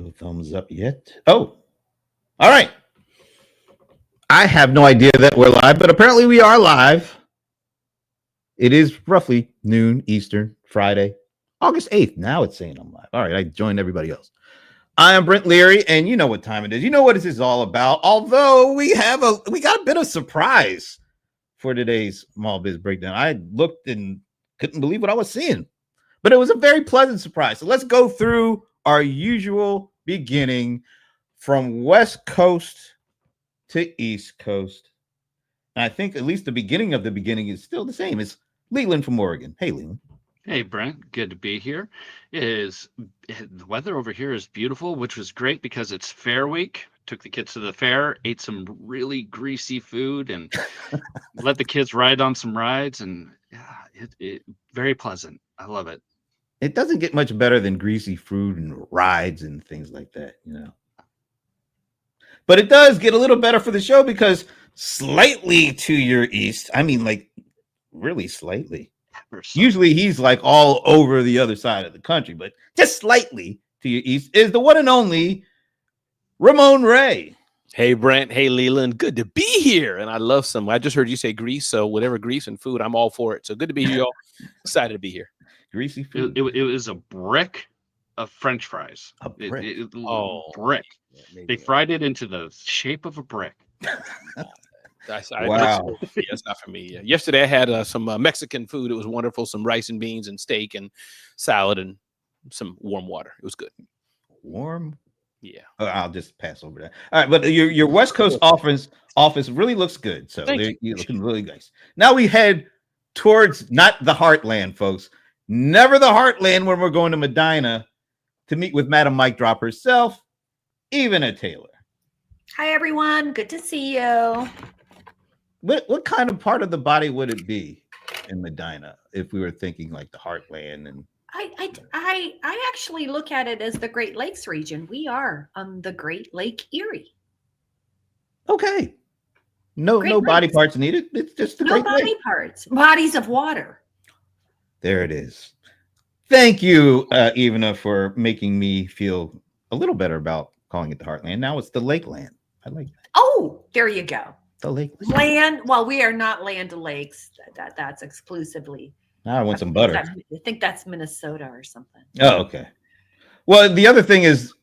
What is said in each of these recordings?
No thumbs up yet. Oh, all right. I have no idea that we're live, but apparently we are live. It is roughly noon Eastern, Friday, August 8th. Now it's saying I'm live. All right, I joined everybody else. I am Brent Leary, and you know what time it is. You know what this is all about. Although we got a bit of surprise for today's Mall Biz Breakdown. I looked and couldn't believe what I was seeing, but it was a very pleasant surprise. So let's go through our usual beginning from West Coast to East Coast. And I think at least the beginning of the beginning is still the same. It's Leland from Oregon. Hey, Leland. Hey, Brent. Good to be here. The weather over here is beautiful, which was great because it's fair week. Took the kids to the fair, ate some really greasy food, and let the kids ride on some rides. And yeah, it very pleasant. I love it. It doesn't get much better than greasy food and rides and things like that, you know. But it does get a little better for the show because slightly to your east, I mean, like really slightly. Usually he's like all over the other side of the country, but just slightly to your east is the one and only Ramon Ray. Hey, Brent. Hey, Leland. Good to be here. And I love some. I just heard you say grease. So whatever grease and food, I'm all for it. So good to be here, y'all. Excited to be here. Greasy food. It was a brick of French fries. A brick. Brick. Yeah, they fried it into the shape of a brick. Wow. That's not for me. Yeah. Yesterday I had some Mexican food. It was wonderful. Some rice and beans and steak and salad and some warm water. It was good. Warm? Yeah. I'll just pass over that. All right, but your West Coast office really looks good. So you're looking really nice. Now we head towards not the heartland, folks. Never the heartland when we're going to Medina to meet with Madam Mic Drop herself, Ivana Taylor. Hi, everyone. Good to see you. What kind of part of the body would it be in Medina if we were thinking like the heartland? And I actually look at it as the Great Lakes region. We are on the Great Lake Erie. Okay. No body parts needed. It's just the no Great body Lake. parts. Bodies of water. There it is. Thank you, Ivana, for making me feel a little better about calling it the heartland. Now it's the Lakeland. I like that. Oh, there you go. The lake land. Well, we are not Land O'Lakes. That's exclusively. Now I want some butter. I think that's Minnesota or something. Oh, okay. Well, the other thing is,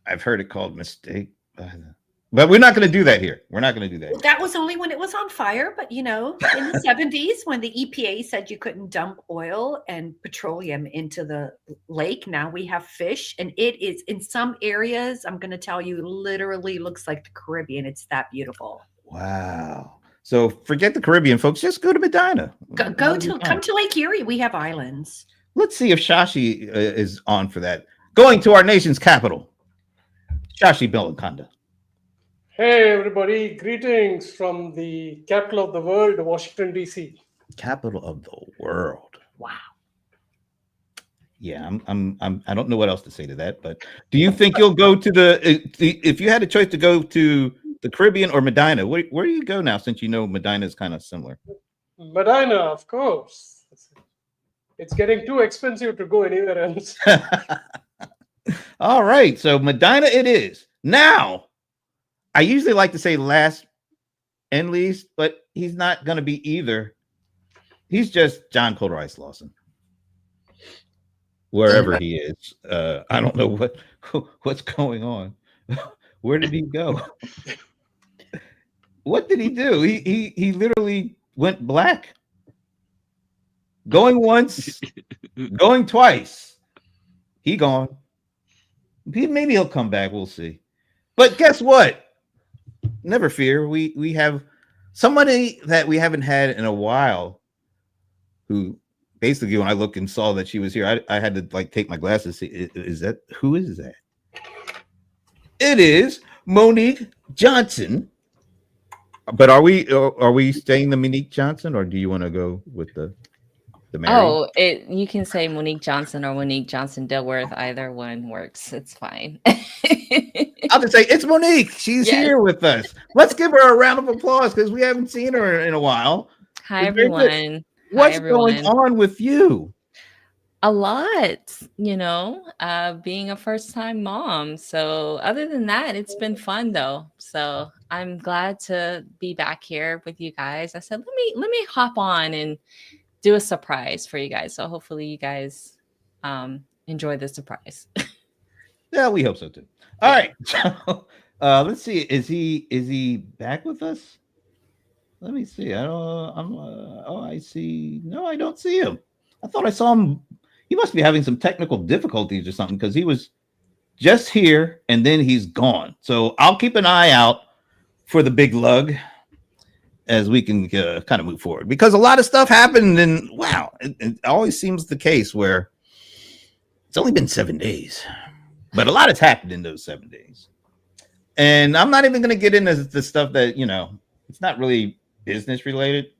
I've heard it called mistake, but we're not going to do that here. We're not going to do that. That was only when it was on fire. But, in the 70s, when the EPA said you couldn't dump oil and petroleum into the lake, now we have fish. And it is, in some areas, I'm going to tell you, literally looks like the Caribbean. It's that beautiful. Wow. So forget the Caribbean, folks. Just go to Medina. Come to Lake Erie. We have islands. Let's see if Shashi is on for that. Going to our nation's capital, Shashi Belakonda. Hey, everybody. Greetings from the capital of the world, Washington, D.C. Capital of the world. Wow. Yeah, I don't know what else to say to that, but do you think you'll go to if you had a choice to go to the Caribbean or Medina, where do you go now, since you know Medina is kind of similar? Medina, of course. It's getting too expensive to go anywhere else. All right, so Medina it is. Now, I usually like to say last and least, but he's not going to be either. He's just John Colter Lawson. Wherever he is. I don't know what's going on. Where did he go? What did he do? He literally went black. Going once, going twice. He gone. Maybe he'll come back. We'll see. But guess what? Never fear. We have somebody that we haven't had in a while who basically, when I looked and saw that she was here, I had to take my glasses. Who is that? It is Monique Johnson. But are we saying the Monique Johnson, or do you want to go with the Mary? Oh, you can say Monique Johnson or Monique Johnson Dilworth. Either one works. It's fine. I'll just say it's Monique. She's here with us. Let's give her a round of applause because we haven't seen her in a while. Hi, everyone. What's going on with you? A lot, being a first time mom. So other than that, it's been fun though. So I'm glad to be back here with you guys. I said, let me hop on and do a surprise for you guys. So hopefully you guys enjoy the surprise. Yeah, we hope so too. All Yeah. right. Let's see. Is he back with us? Let me see. I don't. I see. No, I don't see him. I thought I saw him. He must be having some technical difficulties or something because he was just here and then he's gone. So I'll keep an eye out for the big lug as we can kind of move forward because a lot of stuff happened. And wow, it always seems the case where it's only been 7 days, but a lot has happened in those 7 days. And I'm not even going to get into the stuff that, it's not really business related.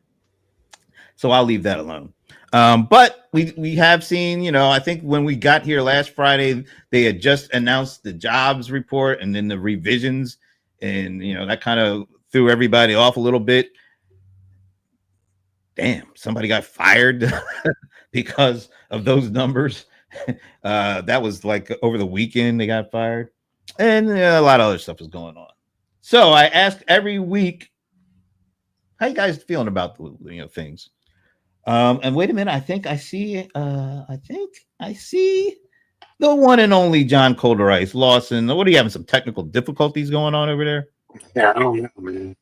So I'll leave that alone. But we have seen, I think when we got here last Friday, they had just announced the jobs report and then the revisions. And, that kind of threw everybody off a little bit. Damn, somebody got fired because of those numbers. That was like over the weekend they got fired. And a lot of other stuff is going on. So I ask every week, how you guys feeling about things? And wait a minute, I think I see the one and only John Colderice Lawson. What are you having? Some technical difficulties going on over there? Yeah, I don't know, man.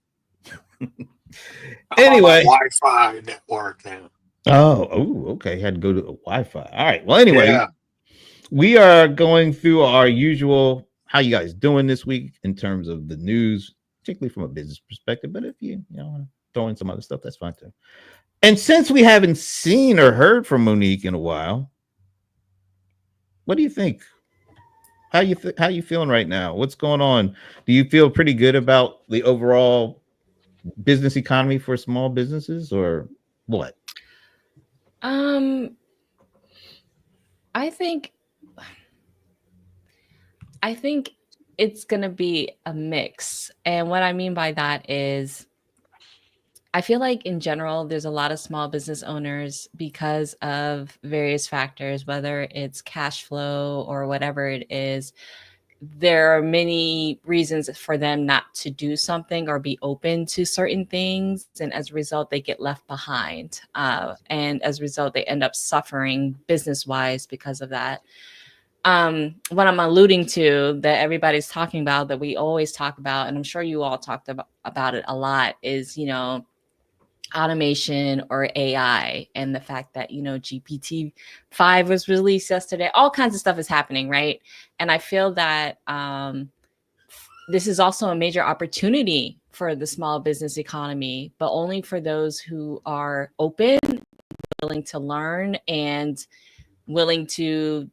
Anyway, Wi-Fi network now. Oh, okay. Had to go to the Wi-Fi. All right. Well, anyway, Yeah. we are going through our usual. How you guys doing this week in terms of the news, particularly from a business perspective? But if you want to throw in some other stuff, that's fine too. And since we haven't seen or heard from Monique in a while, what do you think? How you feeling right now? What's going on? Do you feel pretty good about the overall business economy for small businesses, or what? I think it's going to be a mix. And what I mean by that is I feel like in general, there's a lot of small business owners because of various factors, whether it's cash flow or whatever it is. There are many reasons for them not to do something or be open to certain things. And as a result, they get left behind. And as a result, they end up suffering business-wise because of that. What I'm alluding to that everybody's talking about, that we always talk about, and I'm sure you all talked about it a lot, is, automation or AI, and the fact that, GPT-5 was released yesterday. All kinds of stuff is happening, right? And I feel that this is also a major opportunity for the small business economy, but only for those who are open, willing to learn, and willing to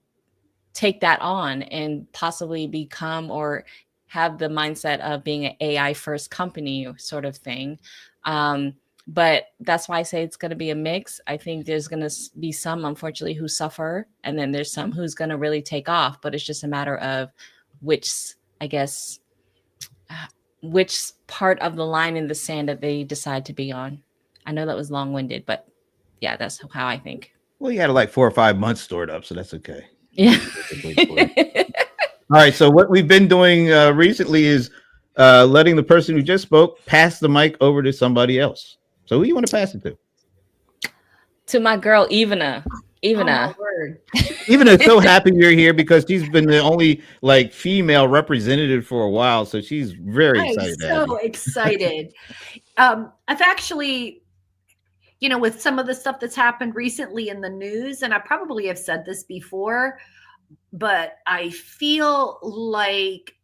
take that on and possibly become or have the mindset of being an AI first company or sort of thing. But that's why I say it's going to be a mix. I think there's going to be some, unfortunately, who suffer, and then there's some who's going to really take off. But it's just a matter of which part of the line in the sand that they decide to be on. I know that was long-winded, but yeah, that's how I think. Well, you had like 4 or 5 months stored up, so that's okay. Yeah. All right. So what we've been doing recently is letting the person who just spoke pass the mic over to somebody else. So who you want to pass it to? To my girl, Ivana. Ivana's so happy you're here because she's been the only female representative for a while. So she's very excited. I'm so excited. I've actually, with some of the stuff that's happened recently in the news, and I probably have said this before, but I feel like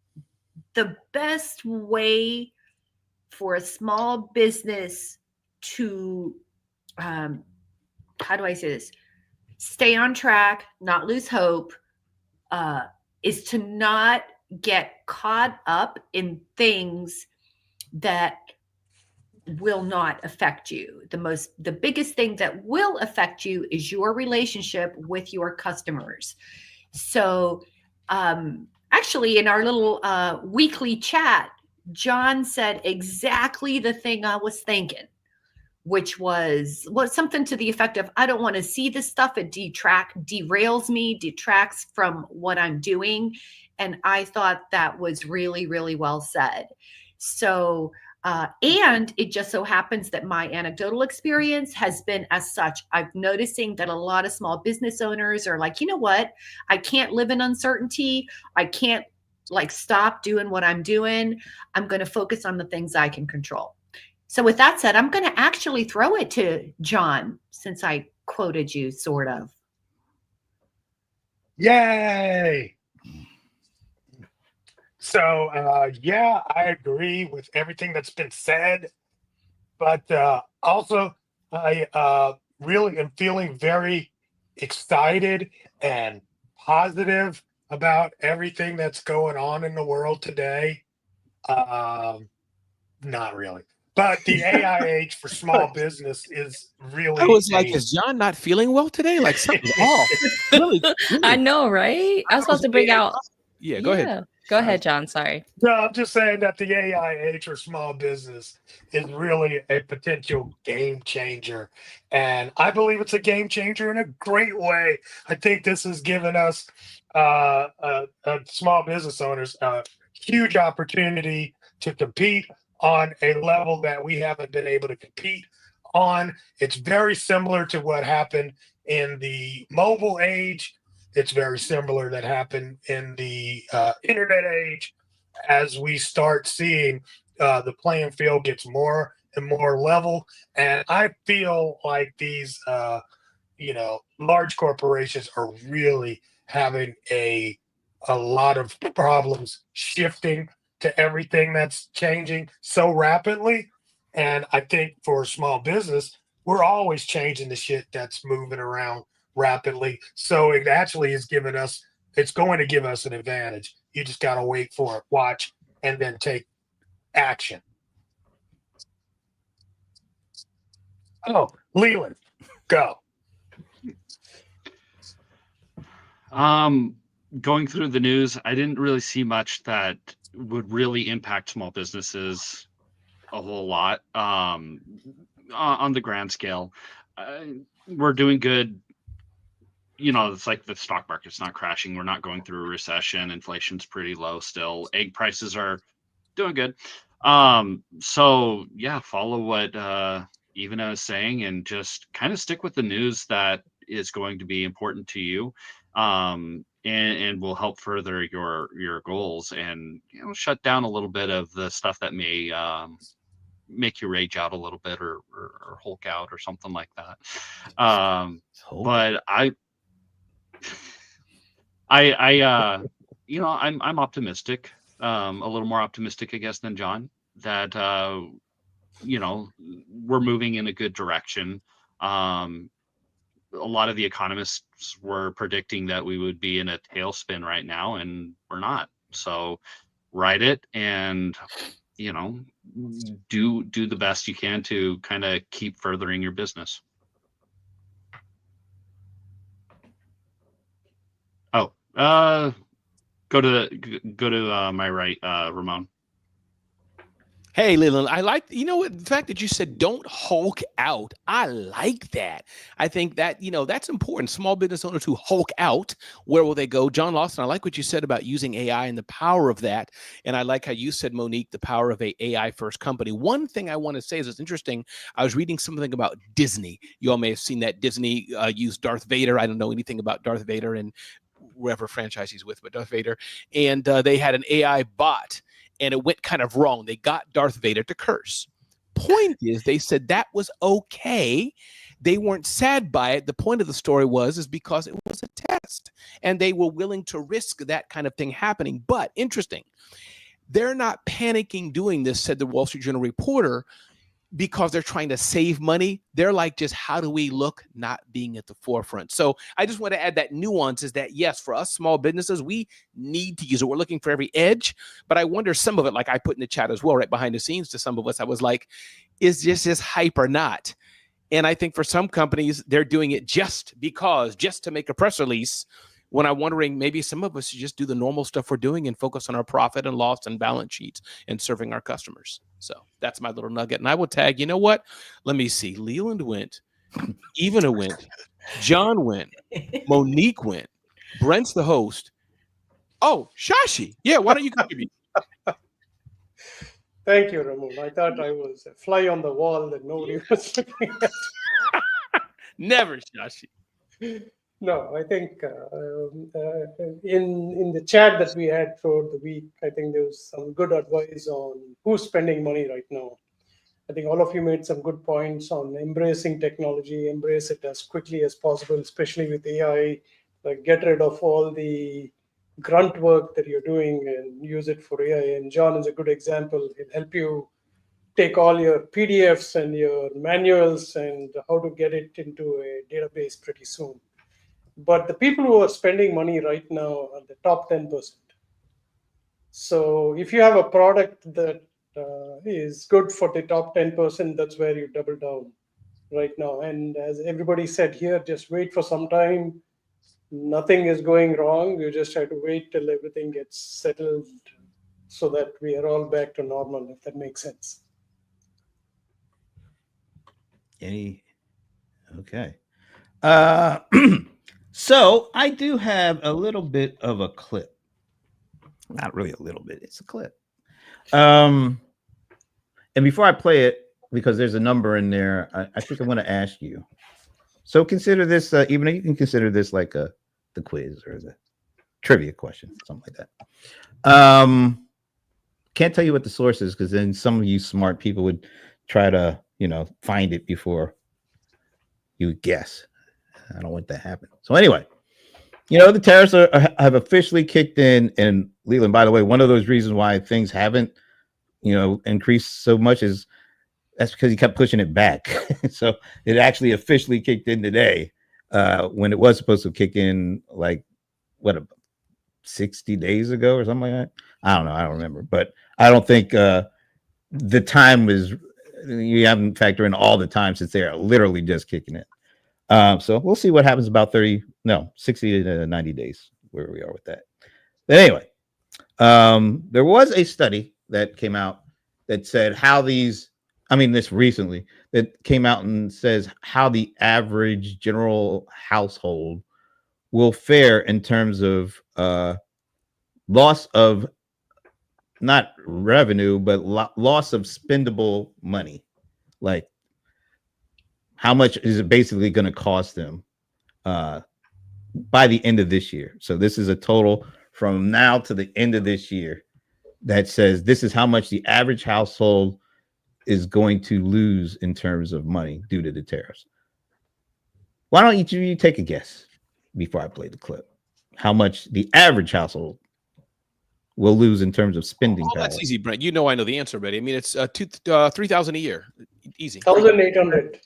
the best way for a small business to, how do I say this? Stay on track, not lose hope, is to not get caught up in things that will not affect you. The biggest thing that will affect you is your relationship with your customers. So actually in our little weekly chat, John said exactly the thing I was thinking, which was something to the effect of, I don't want to see this stuff. It derails me, detracts from what I'm doing. And I thought that was really, really well said. So, and it just so happens that my anecdotal experience has been as such. I'm noticing that a lot of small business owners are like, you know what? I can't live in uncertainty. I can't like stop doing what I'm doing. I'm going to focus on the things I can control. So with that said, I'm going to actually throw it to John, since I quoted you sort of. Yay! So, yeah, I agree with everything that's been said. But also, I really am feeling very excited and positive about everything that's going on in the world today. Not really. But the AIH for small business is really. I was like, is John not feeling well today? Like something's off. Really? I know, right? I was supposed to bring out. Yeah, go ahead. Go ahead, John. Sorry. No, I'm just saying that the AIH for small business is really a potential game changer. And I believe it's a game changer in a great way. I think this has given us small business owners a huge opportunity to compete on a level that we haven't been able to compete on. It's very similar to what happened in the mobile age. It's very similar that happened in the internet age. As we start seeing the playing field gets more and more level, and I feel like these, large corporations are really having a lot of problems shifting to everything that's changing so rapidly. And I think for small business, we're always changing the shit that's moving around rapidly. So it actually is it's going to give us an advantage. You just got to wait for it, watch, and then take action. Oh, Leland, go. Going through the news, I didn't really see much that would really impact small businesses a whole lot on the grand scale. We're doing good. It's like the stock market's not crashing. We're not going through a recession. Inflation's pretty low still. Egg prices are doing good. So yeah, follow what Ivana is saying and just kind of stick with the news that is going to be important to you. And will help further your goals, and shut down a little bit of the stuff that may make you rage out a little bit or Hulk out or something like that. But I'm optimistic, a little more optimistic, I guess, than John, that we're moving in a good direction. A lot of the economists were predicting that we would be in a tailspin right now, and we're not. So ride it and, do the best you can to kind of keep furthering your business. Oh, go to my right, Ramon. Hey, Leland, I like, the fact that you said don't Hulk out. I like that. I think that, that's important. Small business owners who Hulk out, where will they go? John Lawson, I like what you said about using AI and the power of that. And I like how you said, Monique, the power of a AI first company. One thing I want to say is it's interesting. I was reading something about Disney. You all may have seen that Disney used Darth Vader. I don't know anything about Darth Vader and whatever franchise he's with, but Darth Vader. And they had an AI bot. And it went kind of wrong. They got Darth Vader to curse. Point is, they said that was okay. They weren't sad by it. The point of the story is because it was a test. And they were willing to risk that kind of thing happening. But interesting, they're not panicking doing this, said the Wall Street Journal reporter, because they're trying to save money. They're like, just how do we look not being at the forefront? So I just want to add that nuance is that, yes, for us small businesses, we need to use it. We're looking for every edge, but I wonder some of it, like I put in the chat as well, right behind the scenes to some of us, I was like, is this hype or not? And I think for some companies, they're doing it just to make a press release. when I'm wondering maybe some of us should just do the normal stuff we're doing and focus on our profit and loss and balance sheets and serving our customers. So that's my little nugget. And I will tag, you know what? Let me see. Leland went, Evana went, John went, Monique went, Brent's the host. Oh, Shashi. Yeah, why don't you contribute? Thank you, Ramon. I thought I was a fly on the wall that nobody was looking at. Never, Shashi. No, I think in the chat that we had throughout the week, I think there was some good advice on who's spending money right now. I think all of you made some good points on embracing technology, embrace it as quickly as possible, especially with AI. Like get rid of all the grunt work that you're doing and use it for AI. And John is a good example. It'll help you take all your PDFs and your manuals and how to get it into a database pretty soon. But the people who are spending money right now are the top 10%. So if you have a product that is good for the top 10%, that's where you double down right now. And as everybody said here, just wait for some time. Nothing is going wrong. You just have to wait till everything gets settled so that we are all back to normal, if that makes sense. Okay. So I do have a little bit of a clip. Not really a little bit. It's a clip. And before I play it, because there's a number in there, I think I want to ask you. So consider this, even though you can consider this like the quiz or the trivia question, something like that. Can't tell you what the source is because then some of you smart people would try to, find it before you guess. I don't want that to happen. So anyway, the tariffs have officially kicked in. And Leland, by the way, one of those reasons why things haven't, increased so much is that's because he kept pushing it back. So it actually officially kicked in today when it was supposed to kick in like, 60 days ago or something like that. I don't know. I don't remember. But I don't think the time was, you haven't factored in all the time since they are literally just kicking it. So we'll see what happens about 60 to 90 days where we are with that. But anyway, there was a study that came out that said this recently, that came out and says how the average general household will fare in terms of loss of not revenue, but loss of spendable money. Like how much is it basically going to cost them by the end of this year? So this is a total from now to the end of this year that says this is how much the average household is going to lose in terms of money due to the tariffs. Why don't each of you take a guess before I play the clip? How much the average household will lose in terms of spending power? That's easy, Brent. I know the answer already. I mean, it's $3,000 a year. Easy. 1,800.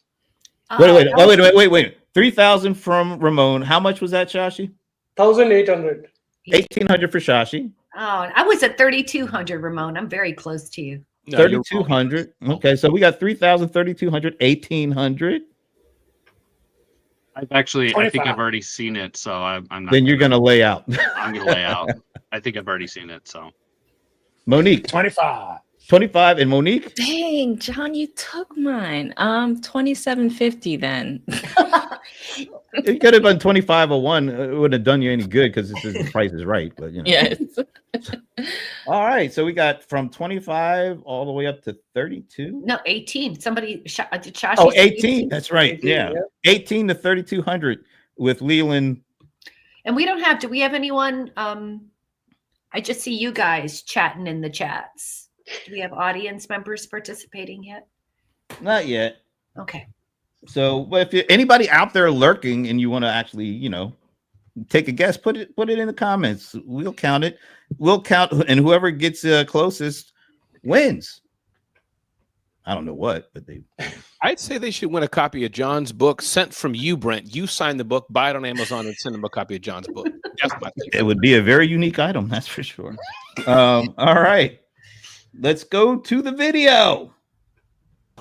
Wait. 3,000 from Ramon. How much was that, Shashi? 1,800. 1,800 for Shashi. Oh, I was at 3,200, Ramon. I'm very close to you. No, 3,200. Okay, so we got 3,000, 3,200, 1,800. I think I've already seen it, so I'm not. Then you're gonna lay out. I'm gonna lay out. I think I've already seen it. So, Monique, 25. 25 and Monique. Dang, John, you took mine. 2750 then. It could have been 2501. It wouldn't have done you any good because the price is right. But Yes. All right, so we got from 25 all the way up to 32. No, 18. Somebody Shashi. Oh, 18. That's right. 18, yeah. 18 to 3,200 with Leland. And do we have anyone? I just see you guys chatting in the chats. Do we have audience members participating yet? Not yet. Okay. So, but if anybody out there lurking and you want to actually, take a guess, put it in the comments. We'll count it. We'll count, and whoever gets closest wins. I don't know what, but I'd say they should win a copy of John's book sent from you, Brent. You sign the book, buy it on Amazon, and send them a copy of John's book. That's my thing. It would be a very unique item, that's for sure. All right, let's go to the video.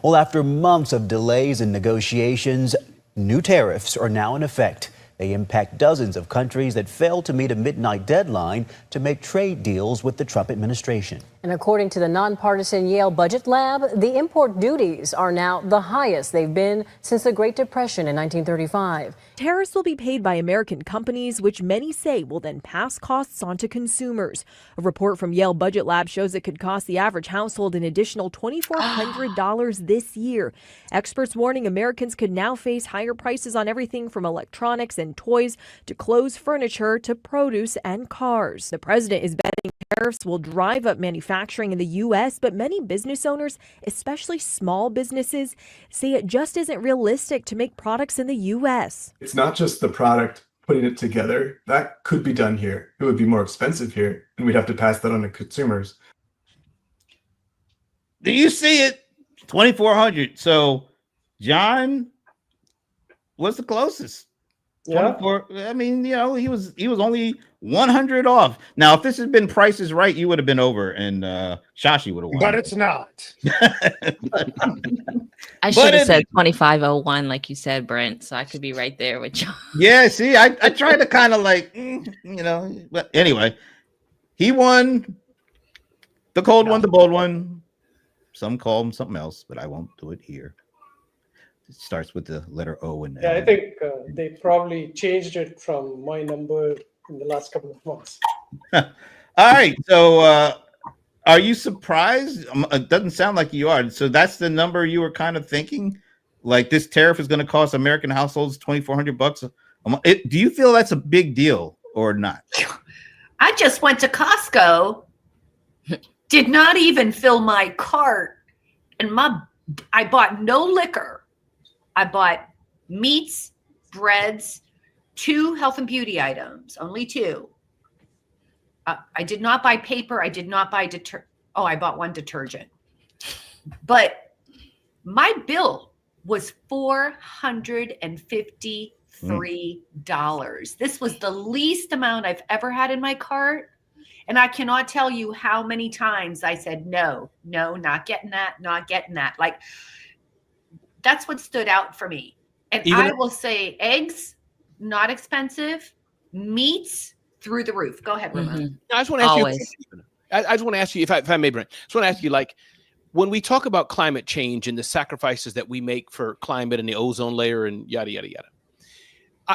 Well, after months of delays and negotiations, new tariffs are now in effect. They impact dozens of countries that failed to meet a midnight deadline to make trade deals with the Trump administration. And according to the nonpartisan Yale Budget Lab, the import duties are now the highest they've been since the Great Depression in 1935. Tariffs will be paid by American companies, which many say will then pass costs on to consumers. A report from Yale Budget Lab shows it could cost the average household an additional $2,400 this year. Experts warning Americans could now face higher prices on everything from electronics and toys to clothes, furniture to produce and cars. The president is betting tariffs will drive up manufacturing in the U.S., but many business owners, especially small businesses, say it just isn't realistic to make products in the U.S. It's not just the product, putting it together. That could be done here. It would be more expensive here, and we'd have to pass that on to consumers. Do you see it? 2,400. So John was the closest. Yeah. 24. I mean, you know, he was only 100 off. Now, if this had been Price is Right, you would have been over, and Shashi would have won. But it's not. I should have said 2501, like you said, Brent. So I could be right there with John. Yeah, see, I tried to kind of like, you know, but anyway, he won the cold one, the bold one. Some call him something else, but I won't do it here. It starts with the letter O and Yeah, L. I think they probably changed it from my number in the last couple of months. All right, so are you surprised? It doesn't sound like you are. So that's the number you were kind of thinking, like this tariff is going to cost American households $2,400 a month. Do you feel that's a big deal or not? I just went to Costco, did not even fill my cart, and I bought no liquor. I bought meats, breads, 2 health and beauty items, only 2. I did not buy paper. I did not buy I bought 1 detergent. But my bill was $453. This was the least amount I've ever had in my cart. And I cannot tell you how many times I said, no, not getting that, not getting that. Like, that's what stood out for me. And I will say eggs, not expensive. Meats, through the roof. Go ahead, Ramon. Mm-hmm. I just want to ask you. I just want to ask you, if I may, Brent. I just want to ask you, like, when we talk about climate change and the sacrifices that we make for climate and the ozone layer and yada yada yada,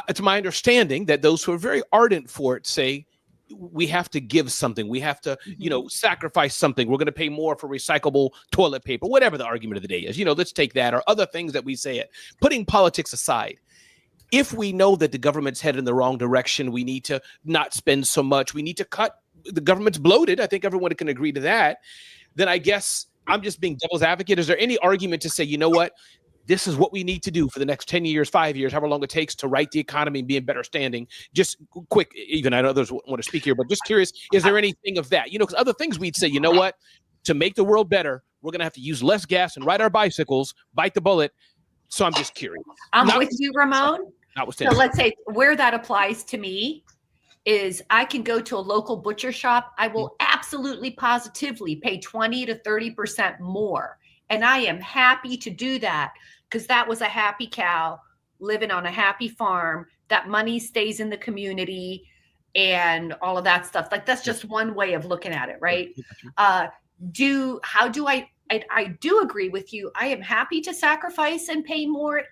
it's my understanding that those who are very ardent for it say we have to give something. We have to, sacrifice something. We're going to pay more for recyclable toilet paper, whatever the argument of the day is. Let's take that or other things that we say it. Putting politics aside, if we know that the government's headed in the wrong direction, we need to not spend so much. We need to cut. The government's bloated. I think everyone can agree to that. Then I guess I'm just being devil's advocate. Is there any argument to say, you know what? This is what we need to do for the next 10 years, 5 years, however long it takes to right the economy and be in better standing. Just quick, even I know others want to speak here, but just curious, is there anything of that? Because other things we'd say, you know what? To make the world better, we're going to have to use less gas and ride our bicycles, bite the bullet. So I'm just curious. I'm with you, Ramon. So let's say where that applies to me is I can go to a local butcher shop. I will absolutely positively pay 20 to 30% more. And I am happy to do that because that was a happy cow living on a happy farm. That money stays in the community and all of that stuff. Like, that's just one way of looking at it, right? I do agree with you. I am happy to sacrifice and pay more,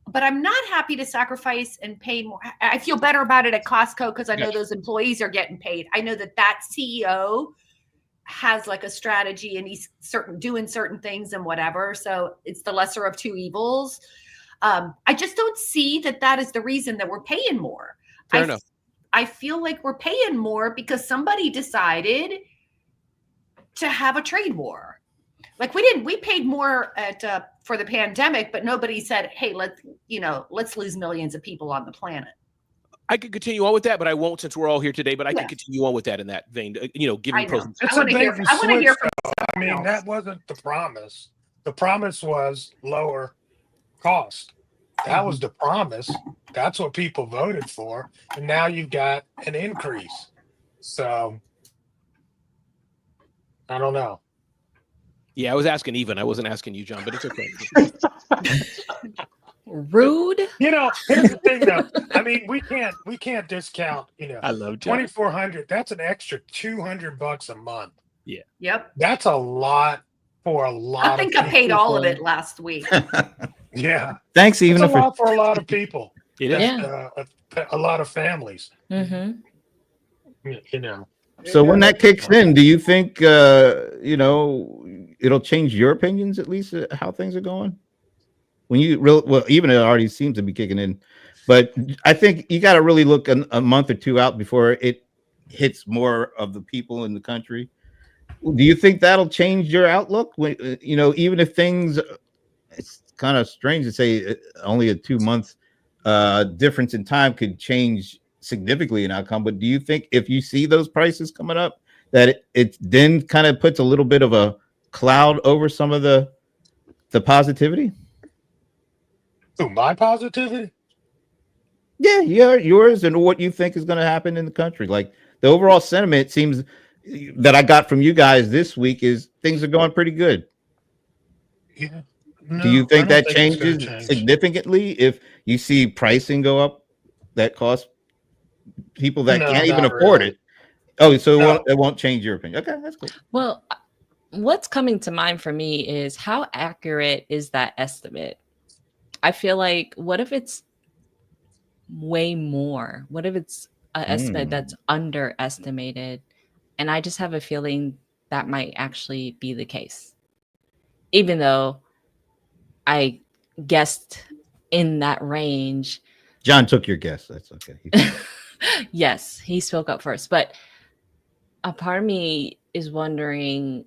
but I'm not happy to sacrifice and pay more. I feel better about it at Costco because I know those employees are getting paid. I know that CEO has like a strategy and he's doing certain things and whatever. So it's the lesser of two evils. I just don't see that is the reason that we're paying more. Fair enough. I feel like we're paying more because somebody decided to have a trade war. Like we paid more for the pandemic, but nobody said, hey, let's lose millions of people on the planet. I could continue on with that, but I won't since we're all here today. But I can continue on with that in that vein, giving pros. I want to hear from I mean, that wasn't the promise. The promise was lower cost. That was the promise. That's what people voted for. And now you've got an increase. So I don't know. Yeah, I was asking Even. I wasn't asking you, John, but it's okay. Rude. You know, here's the thing though. I mean, we can't discount, I love John. 2,400. That's an extra $200 a month. Yep. That's a lot for a lot I think of I paid people. all of it last week. Yeah. Thanks, It's even a if lot for a lot of people. It is. Yeah. A lot of families. Mm-hmm. You know. so when that kicks in, do you think it'll change your opinions at least how things are going? When you well, even it already seems to be kicking in, but I think you got to really look a month or two out before it hits more of the people in the country. Do you think that'll change your outlook? When even if things, it's kind of strange to say only a 2 month difference in time could change significantly in outcome. But do you think if you see those prices coming up, that it then kind of puts a little bit of a cloud over some of the positivity? Ooh, my positivity? Yeah, yours and what you think is going to happen in the country. Like the overall sentiment seems that I got from you guys this week is things are going pretty good. Yeah. Do you No, think I that don't think it's gonna changes change. significantly if you see pricing go up that costs people that No, can't even not afford really. it? Oh, so No. it won't change your opinion. Okay, that's cool. Well, what's coming to mind for me is how accurate is that estimate? I feel like, what if it's way more? What if it's an estimate that's underestimated? And I just have a feeling that might actually be the case. Even though I guessed in that range. John took your guess. That's okay. Yes, he spoke up first. But a part of me is wondering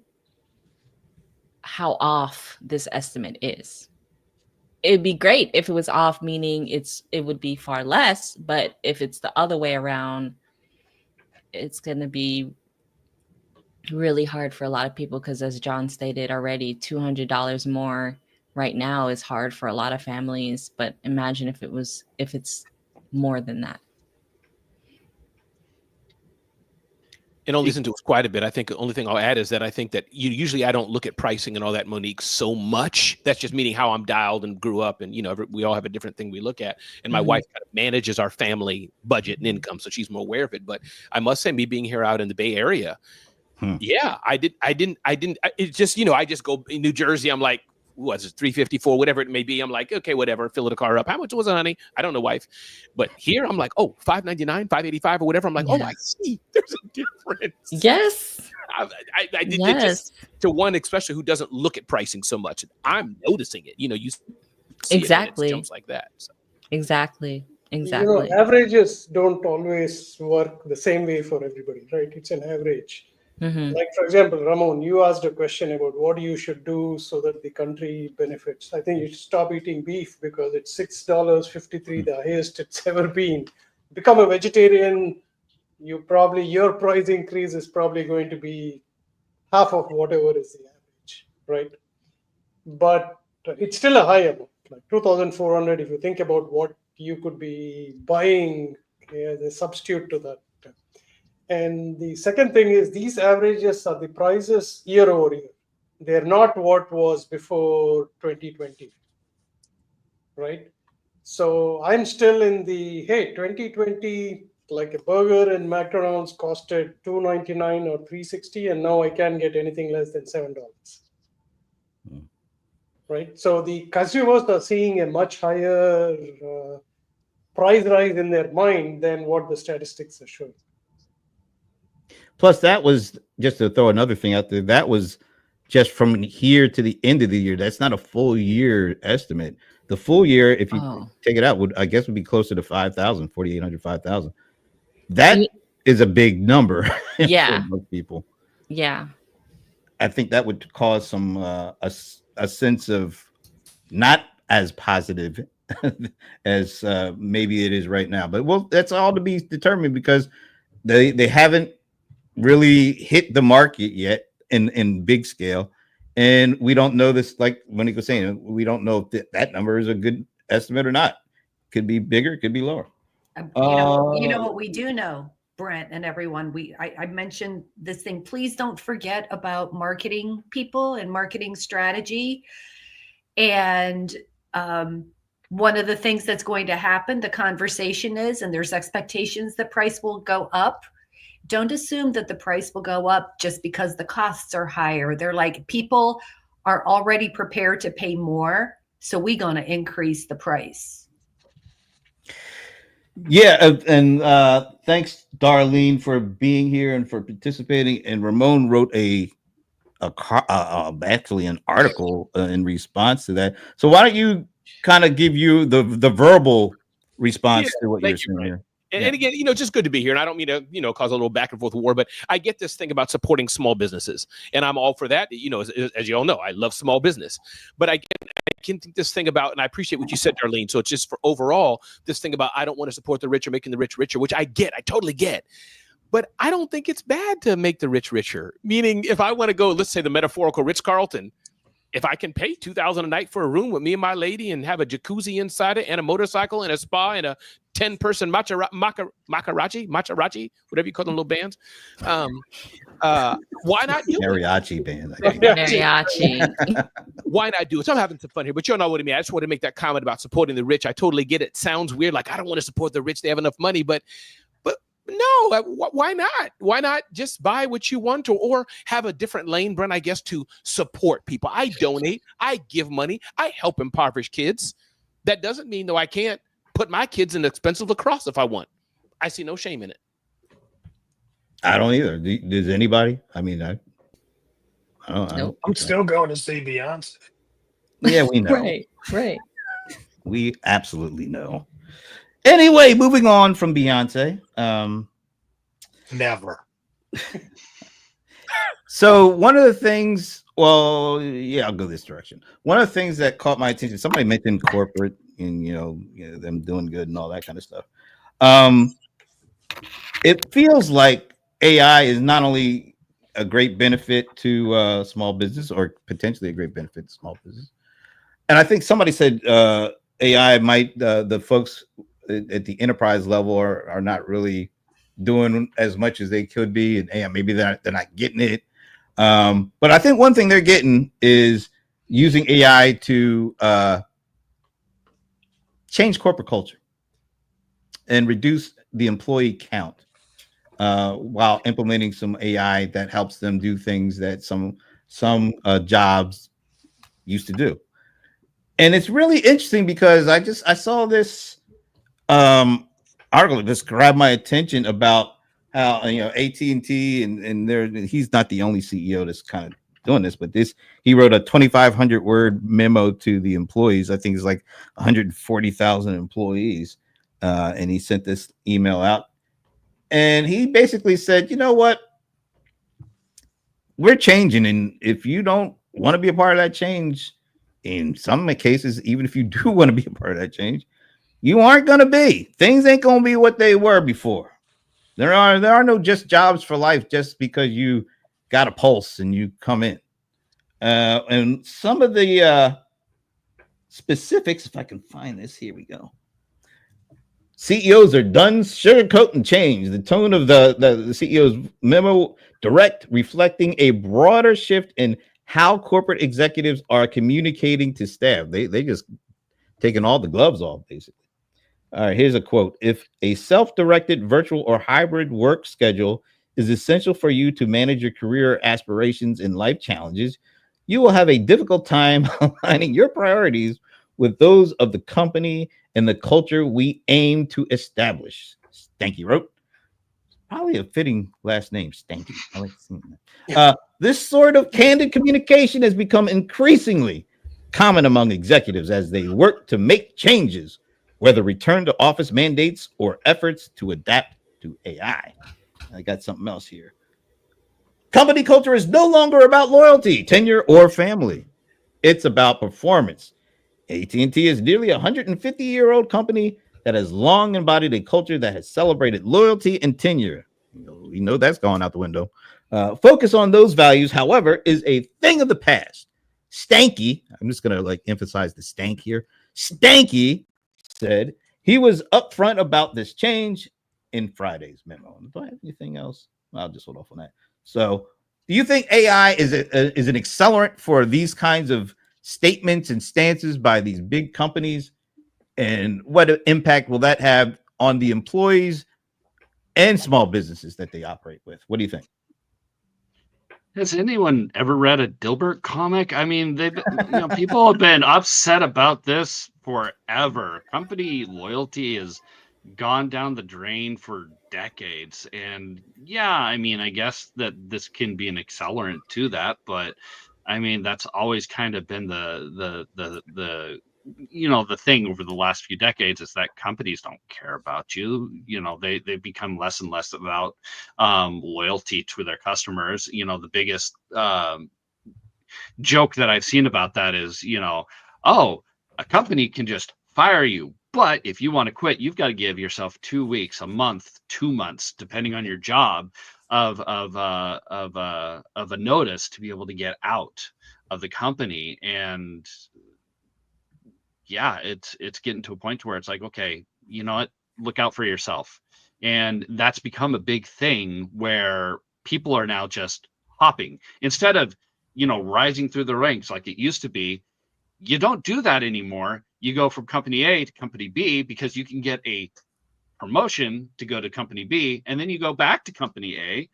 how off this estimate is. It'd be great if it was off, meaning it would be far less. But if it's the other way around, it's going to be really hard for a lot of people because, as John stated already, $200 more right now is hard for a lot of families. But imagine if it's more than that. And only listen to us quite a bit. I think the only thing I'll add is that I think that usually I don't look at pricing and all that, Monique, so much. That's just meaning how I'm dialed and grew up, and we all have a different thing we look at. And my wife kind of manages our family budget and income, so she's more aware of it. But I must say, me being here out in the Bay Area, yeah, I didn't. It's just I just go in New Jersey. I'm like, what's it, 354, whatever it may be. I'm like, okay, whatever, fill the car up. How much was it, honey? I don't know, wife. But here I'm like, oh, $5.99, $5.85 or whatever. I'm like, oh, I see. There's a difference. Yes. I did it just to one, especially who doesn't look at pricing so much. I'm noticing it. You see exactly. It jumps like that. So. Exactly. Averages don't always work the same way for everybody, right? It's an average. Like, for example, Ramon, you asked a question about what you should do so that the country benefits. I think you should stop eating beef because it's $6.53, the highest it's ever been. Become a vegetarian. Your price increase is probably going to be half of whatever is the average, right? But it's still a high amount, like 2,400. If you think about what you could be buying as a substitute to that. And the second thing is these averages are the prices year over year. They're not what was before 2020, right? So I'm still in the, 2020, like a burger in McDonald's costed $2.99 or $3.60, and now I can't get anything less than $7. Right? So the consumers are seeing a much higher price rise in their mind than what the statistics are showing. Plus, that was, just to throw another thing out there, that was just from here to the end of the year. That's not a full year estimate. The full year, if you take it out, would be closer to 5,000, 4,800, 5,000. That is a big number for most people. Yeah. I think that would cause some a sense of not as positive as maybe it is right now. But well, that's all to be determined because they haven't really hit the market yet in big scale, and we don't know this. Like Monique was saying, we don't know if that number is a good estimate or not. Could be bigger, could be lower. You know what we do know, Brent and everyone. I mentioned this thing. Please don't forget about marketing people and marketing strategy. And one of the things that's going to happen, the conversation is, and there's expectations that price will go up. Don't assume that the price will go up just because the costs are higher. They're like, people are already prepared to pay more, so we're going to increase the price. Yeah, and thanks, Darlene, for being here and for participating. And Ramon wrote actually an article in response to that. So why don't you kind of give you the verbal response to what you're saying here? And again, just good to be here. And I don't mean to, cause a little back and forth war, but I get this thing about supporting small businesses, and I'm all for that. As you all know, I love small business, but I can think this thing about, and I appreciate what you said, Darlene. So it's just for overall this thing about, I don't want to support the rich or making the rich richer, which I totally get. But I don't think it's bad to make the rich richer. Meaning, if I want to go, let's say the metaphorical Ritz-Carlton, if I can pay $2,000 a night for a room with me and my lady and have a jacuzzi inside it and a motorcycle and a spa and a 10-person matcharachi, whatever you call them, little bands, why not do mariachi band? Mariachi. Why not do it? So I'm having some fun here, but you know what I mean. I just want to make that comment about supporting the rich. I totally get it. Sounds weird, like I don't want to support the rich. They have enough money, but no, why not? Why not just buy what you want or have a different lane, Brent, I guess, to support people? I donate, I give money, I help impoverished kids. That doesn't mean, though, I can't put my kids in expensive lacrosse if I want. I see no shame in it. I don't either. Does anybody? I mean, I don't. I'm still going to see Beyonce. Yeah, we know. Right. We absolutely know. Anyway, moving on from Beyonce. Never. So one of the things, I'll go this direction. One of the things that caught my attention, somebody mentioned corporate and them doing good and all that kind of stuff. It feels like AI is not only a great benefit to small business, or potentially a great benefit to small business. And I think somebody said AI might the folks at the enterprise level are not really doing as much as they could be, and maybe they're not getting it. But I think one thing they're getting is using AI to change corporate culture and reduce the employee count while implementing some AI that helps them do things that some jobs used to do. And it's really interesting because I saw this article that just grabbed my attention about how AT&T and he's not the only CEO that's kind of doing this, but he wrote a 2,500 word memo to the employees. I think it's like 140,000 employees, and he sent this email out, and he basically said, you know what, we're changing, and if you don't want to be a part of that change, in some cases, even if you do want to be a part of that change, you aren't going to be. Things ain't going to be what they were before. There are no just jobs for life just because you got a pulse and you come in. And some of the specifics, if I can find this, here we go. CEOs are done sugarcoating change. The tone of the CEO's memo direct, reflecting a broader shift in how corporate executives are communicating to staff. They just taking all the gloves off, basically. All right, here's a quote. If a self-directed virtual or hybrid work schedule is essential for you to manage your career aspirations and life challenges, you will have a difficult time aligning your priorities with those of the company and the culture we aim to establish. Stanky wrote. Probably a fitting last name, Stanky. I like seeing that. This sort of candid communication has become increasingly common among executives as they work to make changes, whether return to office mandates or efforts to adapt to AI. I got something else here. Company culture is no longer about loyalty, tenure, or family. It's about performance. AT&T is nearly a 150-year-old company that has long embodied a culture that has celebrated loyalty and tenure. We know that's gone out the window. Focus on those values, however, is a thing of the past. Stanky, I'm just going to emphasize the stank here. Stanky said he was upfront about this change in Friday's memo. Do I have anything else? I'll just hold off on that. So, do you think AI is an accelerant for these kinds of statements and stances by these big companies And what impact will that have on the employees and small businesses that they operate with? What do you think? Has anyone ever read a Dilbert comic? I mean, people have been upset about this forever. Company loyalty has gone down the drain for decades. And yeah, I mean, I guess that this can be an accelerant to that, but I mean, that's always kind of been the the thing over the last few decades is that companies don't care about you. They become less and less about loyalty to their customers. The biggest joke that I've seen about that is, oh, a company can just fire you, but if you want to quit, you've got to give yourself 2 weeks, a month, 2 months, depending on your job, of a notice to be able to get out of the company. And yeah, it's getting to a point where it's like, okay, you know what, look out for yourself. And that's become a big thing where people are now just hopping instead of rising through the ranks like it used to be. You don't do that anymore. You go from company A to company B because you can get a promotion to go to company B, and then you go back to company A,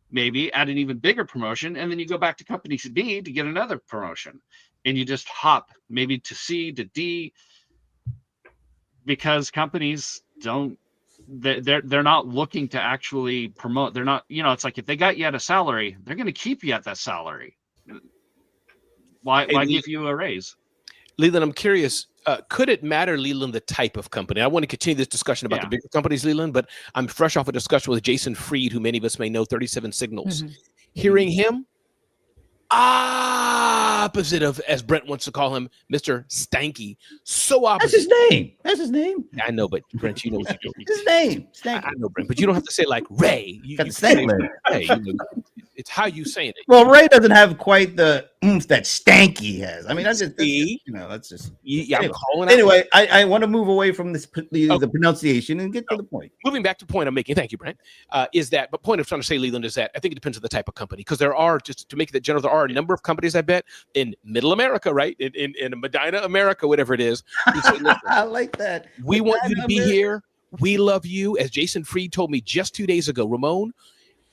maybe at an even bigger promotion, and then you go back to company B to get another promotion. And you just hop maybe to C to D because companies they're not looking to actually promote. They're not, it's like if they got you at a salary, they're going to keep you at that salary. Why give you a raise? Leland, I'm curious, could it matter, Leland, the type of company? I want to continue this discussion about the bigger companies, Leland, but I'm fresh off a discussion with Jason Fried, who many of us may know, 37 Signals. Mm-hmm. Hearing him, opposite of, as Brent wants to call him, Mr. Stanky. So opposite. That's his name. That's his name. I know, but Brent, you know what you do. His name. Stanky. I know, Brent, but you don't have to say it like Ray. You say Ray. It's how you saying it. Well, Ray doesn't have quite the oomph that Stanky has. I mean, that's just I'm calling out. Anyway, I want to move away from this the pronunciation and get to the point. Moving back to the point I'm making, thank you, Brent, but point I'm trying to say, Leland, is that I think it depends on the type of company, because there are, just to make that general, there are a number of companies, I bet, in middle America, right? In Medina, America, whatever it is. Say, I like that. We want you to be here. We love you. As Jason Fried told me just 2 days ago, Ramon,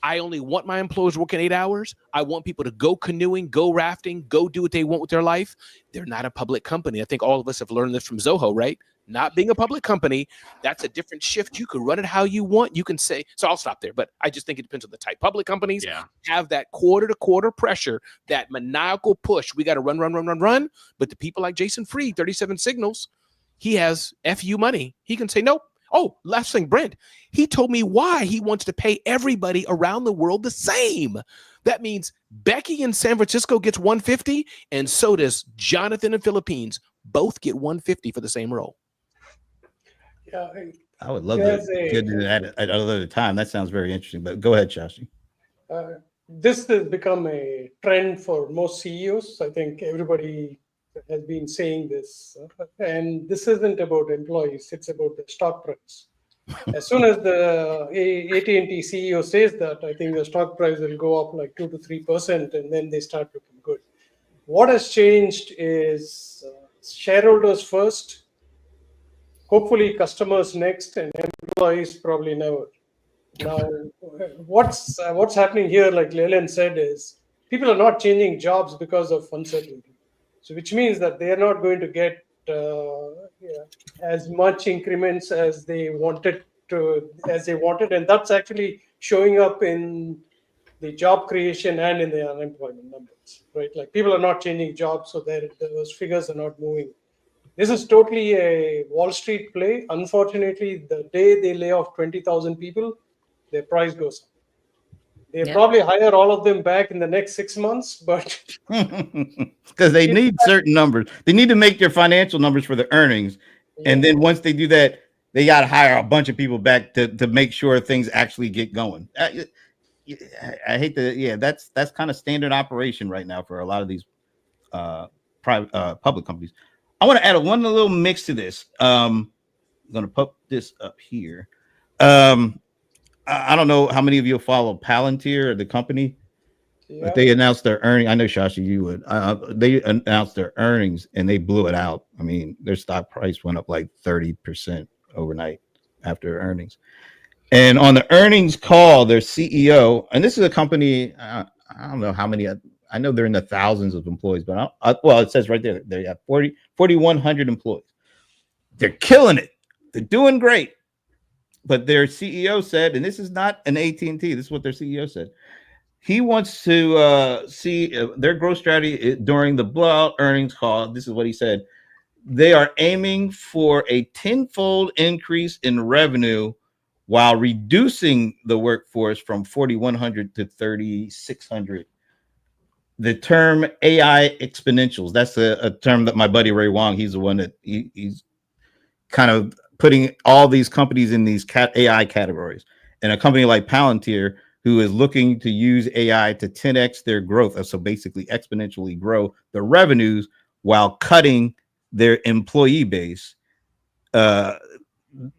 I only want my employees working 8 hours. I want people to go canoeing, go rafting, go do what they want with their life. They're not a public company. I think all of us have learned this from Zoho, right? Not being a public company, that's a different shift. You can run it how you want. You can say, so I'll stop there, but I just think it depends on the type. Public companies have that quarter to quarter pressure, that maniacal push. We got to run. But the people like Jason Fried, 37 Signals, he has FU money. He can say, nope. Oh, last thing, Brent, he told me why he wants to pay everybody around the world the same. That means Becky in San Francisco gets 150, and so does Jonathan in Philippines. Both get 150 for the same role. Yeah, I would love to do that at another time. That sounds very interesting. But go ahead, Shashi. This has become a trend for most CEOs. I think everybody has been saying this, and this isn't about employees, it's about the stock price. As soon as the AT&T CEO says that, I think the stock price will go up like 2 to 3%, and then they start looking good. What has changed is shareholders first, hopefully customers next, and employees probably never. Now, what's happening here, like Leland said, is people are not changing jobs because of uncertainty. So, which means that they are not going to get as much increments as they wanted, and that's actually showing up in the job creation and in the unemployment numbers, right? Like people are not changing jobs, so those figures are not moving. This is totally a Wall Street play. Unfortunately, the day they lay off 20,000 people, their price goes up. They probably hire all of them back in the next 6 months, but because they need certain numbers. They need to make their financial numbers for the earnings. And then once they do that, they got to hire a bunch of people back to make sure things actually get going. I hate to, that's kind of standard operation right now for a lot of these private public companies. I want to add one little mix to this. I'm going to put this up here. I don't know how many of you follow Palantir, the company. But they announced their earnings. I know, Shashi, you would. They announced their earnings and they blew it out. I mean, their stock price went up like 30% overnight after earnings. And on the earnings call, their CEO, and this is a company, I don't know how many, I know they're in the thousands of employees, but well, it says right there, they have 4,100 employees. They're killing it. They're doing great. But their CEO said, and this is not an AT&T, this is what their CEO said. He wants to see their growth strategy during the blowout earnings call. This is what he said. They are aiming for a tenfold increase in revenue while reducing the workforce from 4,100 to 3,600. The term AI exponentials, that's a term that my buddy Ray Wong, he's the one that he's kind of putting all these companies in these AI categories. And a company like Palantir, who is looking to use AI to 10x their growth, so basically exponentially grow the revenues while cutting their employee base.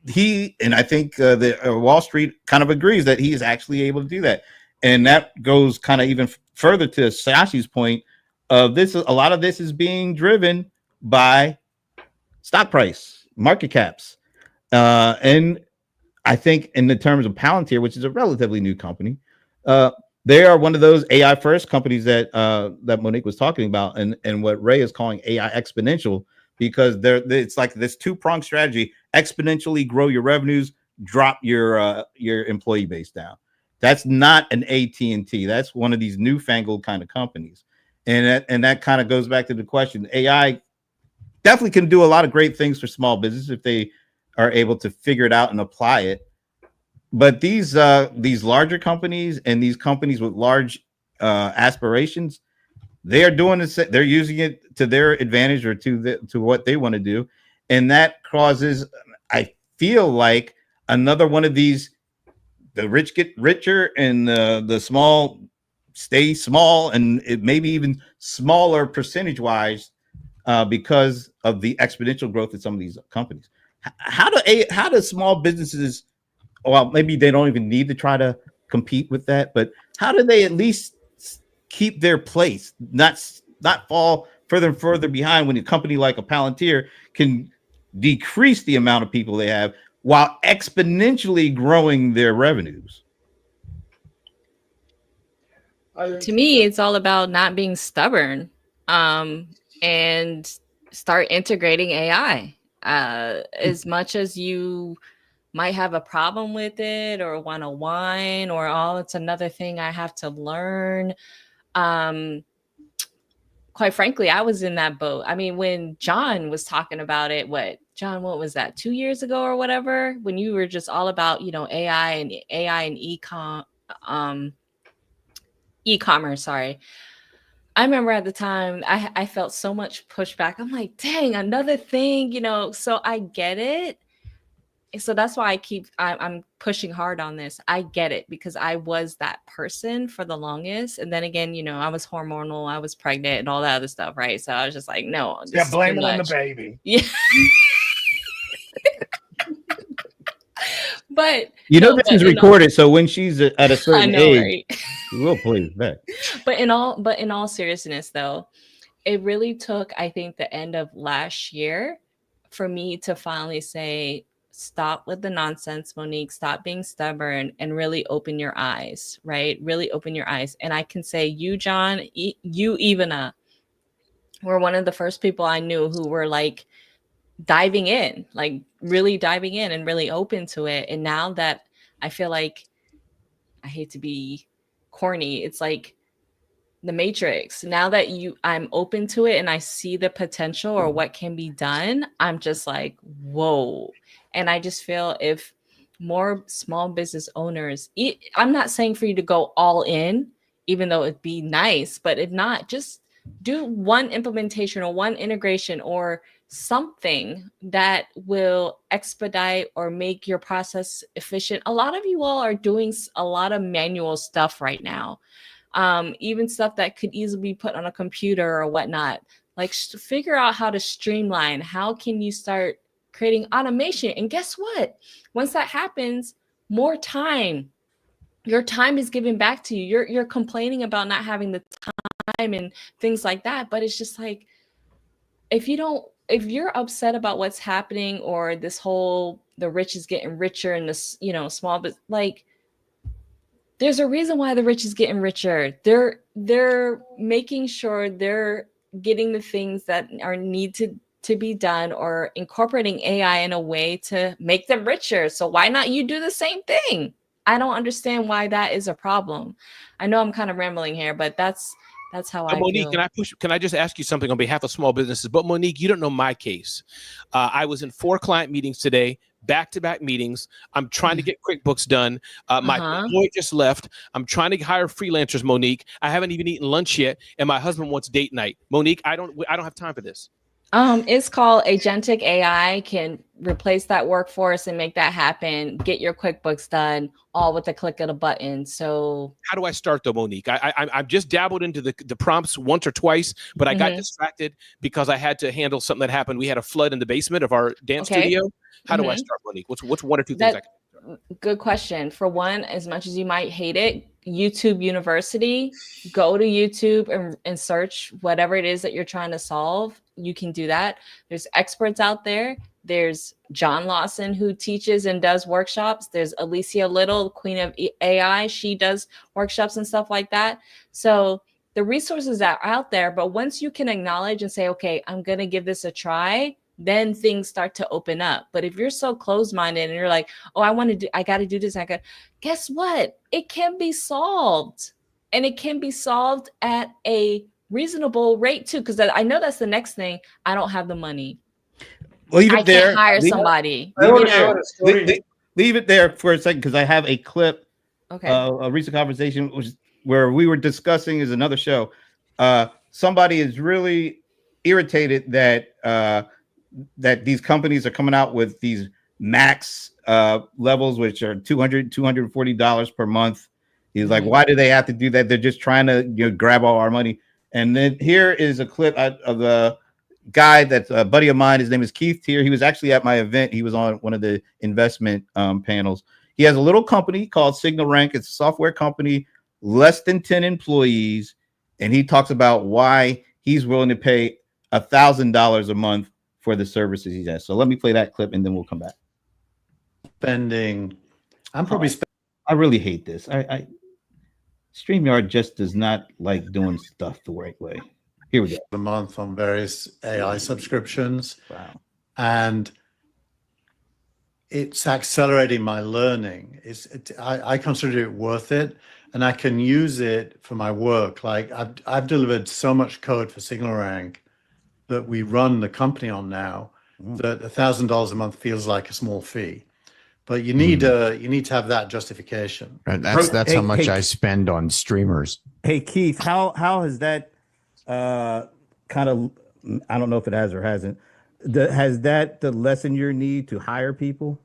He, and I think the Wall Street kind of agrees that he is actually able to do that. And that goes kind of even further to Sashi's point of this. A lot of this is being driven by stock price, market caps. And I think in the terms of Palantir, which is a relatively new company, they are one of those AI first companies that that Monique was talking about, and what Ray is calling AI exponential, because it's like this two-pronged strategy: exponentially grow your revenues, drop your employee base down. That's not an AT&T. That's one of these newfangled kind of companies, and that kind of goes back to the question: AI definitely can do a lot of great things for small business if they are able to figure it out and apply it. But these larger companies and these companies with large aspirations, they are doing this. They're using it to their advantage or to what they want to do, and that causes, I feel like, another one of these: the rich get richer and the small stay small, and it maybe even smaller percentage wise because of the exponential growth of some of these companies. How do small businesses? Well, maybe they don't even need to try to compete with that, but how do they at least keep their place, not fall further and further behind when a company like a Palantir can decrease the amount of people they have while exponentially growing their revenues? To me, it's all about not being stubborn, and start integrating AI. As much as you might have a problem with it or want to whine or, oh, it's another thing I have to learn. Quite frankly, I was in that boat. I mean, when John was talking about it, what was that, 2 years ago or whatever, when you were just all about, AI and e-commerce, sorry. I remember at the time I felt so much pushback. I'm like, dang, another thing, so I get it. So that's why I'm pushing hard on this. I get it, because I was that person for the longest. And then again, I was hormonal, I was pregnant and all that other stuff, right? So I was just like, no, this is blame too it on the much. baby. Yeah. But this is recorded, so when she's at a certain age, right? We'll play it back. But in all seriousness, though, it really took, I think, the end of last year for me to finally say, stop with the nonsense, Monique, stop being stubborn, and really open your eyes, right? Really open your eyes. And I can say you, John, you, Ivana, were one of the first people I knew who were like diving in, like really diving in and really open to it. And now that I feel like, I hate to be corny, it's like the Matrix. Now that I'm open to it and I see the potential or what can be done, I'm just like, whoa. And I just feel if more small business owners, I'm not saying for you to go all in, even though it'd be nice, but if not, just do one implementation or one integration or something that will expedite or make your process efficient. A lot of you all are doing a lot of manual stuff right now. Even stuff that could easily be put on a computer or whatnot. Like figure out how to streamline. How can you start creating automation? And guess what? Once that happens, more time your time is given back to you. You're complaining about not having the time and things like that, but it's just like, if you're upset about what's happening, or this whole the rich is getting richer and this, small, but like, there's a reason why the rich is getting richer. They're making sure they're getting the things that are need to be done, or incorporating AI in a way to make them richer. So why not you do the same thing? I don't understand why that is a problem. I know I'm kind of rambling here, but that's how I Monique, feel. can I just ask you something on behalf of small businesses? But Monique, you don't know my case. I was in 4 client meetings today, back-to-back meetings. I'm trying to get QuickBooks done. My employee just left. I'm trying to hire freelancers, Monique. I haven't even eaten lunch yet, and my husband wants date night. Monique, I don't have time for this. It's called agentic AI, can replace that workforce and make that happen. Get your QuickBooks done, all with the click of a button. So how do I start though, Monique? I've just dabbled into the prompts once or twice, but I got distracted because I had to handle something that happened. We had a flood in the basement of our dance studio. How do I start, Monique? What's 1 or 2 things I can do? Good question. For one, as much as you might hate it, YouTube University, go to YouTube and search whatever it is that you're trying to solve. You can do that. There's experts out there. There's John Lawson, who teaches and does workshops. There's Alicia Little, Queen of AI. She does workshops and stuff like that. So the resources are out there, but once you can acknowledge and say, okay, I'm going to give this a try, then things start to open up. But if you're so closed-minded and you're like, oh, I got to do this. Guess what? It can be solved, and it can be solved at a reasonable rate too. Cause I know that's the next thing. I don't have the money. Leave it there. Can't hire somebody. Leave it there for a second. Cause I have a clip, a recent conversation where we were discussing is another show. Somebody is really irritated that these companies are coming out with these max levels, which are $240 per month. He's like, why do they have to do that? They're just trying to grab all our money. And then here is a clip of a guy that's a buddy of mine. His name is Keith Tier. He was actually at my event. He was on one of the investment panels. He has a little company called Signal Rank. It's a software company, less than 10 employees. And he talks about why he's willing to pay $1,000 a month for the services he has. So let me play that clip and then we'll come back. I really hate this. StreamYard just does not like doing stuff the right way. Here we go. A month on various AI subscriptions. Wow. And it's accelerating my learning. I consider it worth it, and I can use it for my work. Like I've delivered so much code for Signal Rank that we run the company on now that $1,000 a month feels like a small fee. But you need to have that justification. Right. That's how much I spend on streamers. Hey Keith, how has that kind of, I don't know if it has or hasn't, has that lessened your need to hire people?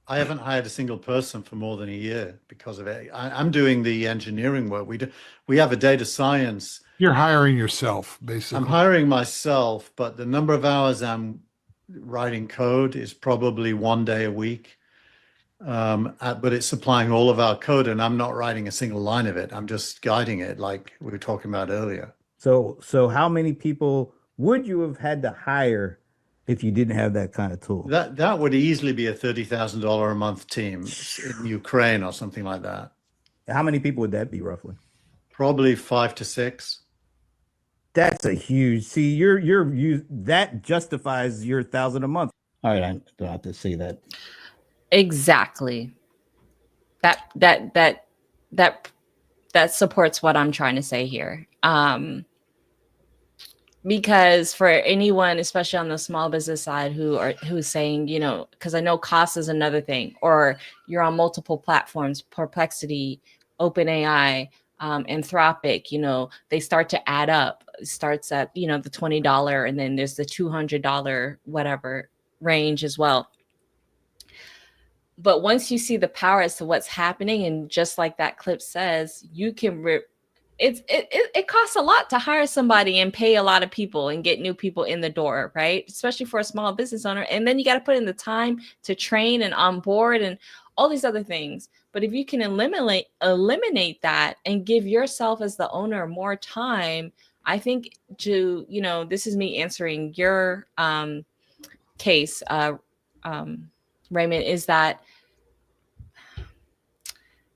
I haven't hired a single person for more than a year because of it. I'm doing the engineering work. We have a data science. You're hiring yourself, basically. I'm hiring myself, but the number of hours I'm writing code is probably 1 day a week. But it's supplying all of our code, and I'm not writing a single line of it. I'm just guiding it, like we were talking about earlier. So how many people would you have had to hire if you didn't have that kind of tool? That would easily be a $30,000 a month team in Ukraine or something like that. How many people would that be roughly? Probably 5 to 6. That's a huge. See, that justifies your $1,000 a month. All right, I don't have to say that. Exactly. That supports what I'm trying to say here. Because for anyone, especially on the small business side, who's saying, because I know cost is another thing, or you're on multiple platforms, Perplexity, OpenAI, Anthropic, they start to add up. It starts at, the $20, and then there's the $200 whatever range as well. But once you see the power as to what's happening, and just like that clip says, you can it costs a lot to hire somebody and pay a lot of people and get new people in the door, right? Especially for a small business owner. And then you got to put in the time to train and onboard and all these other things. But if you can eliminate that and give yourself as the owner more time, I think this is me answering your case, Raymond, is that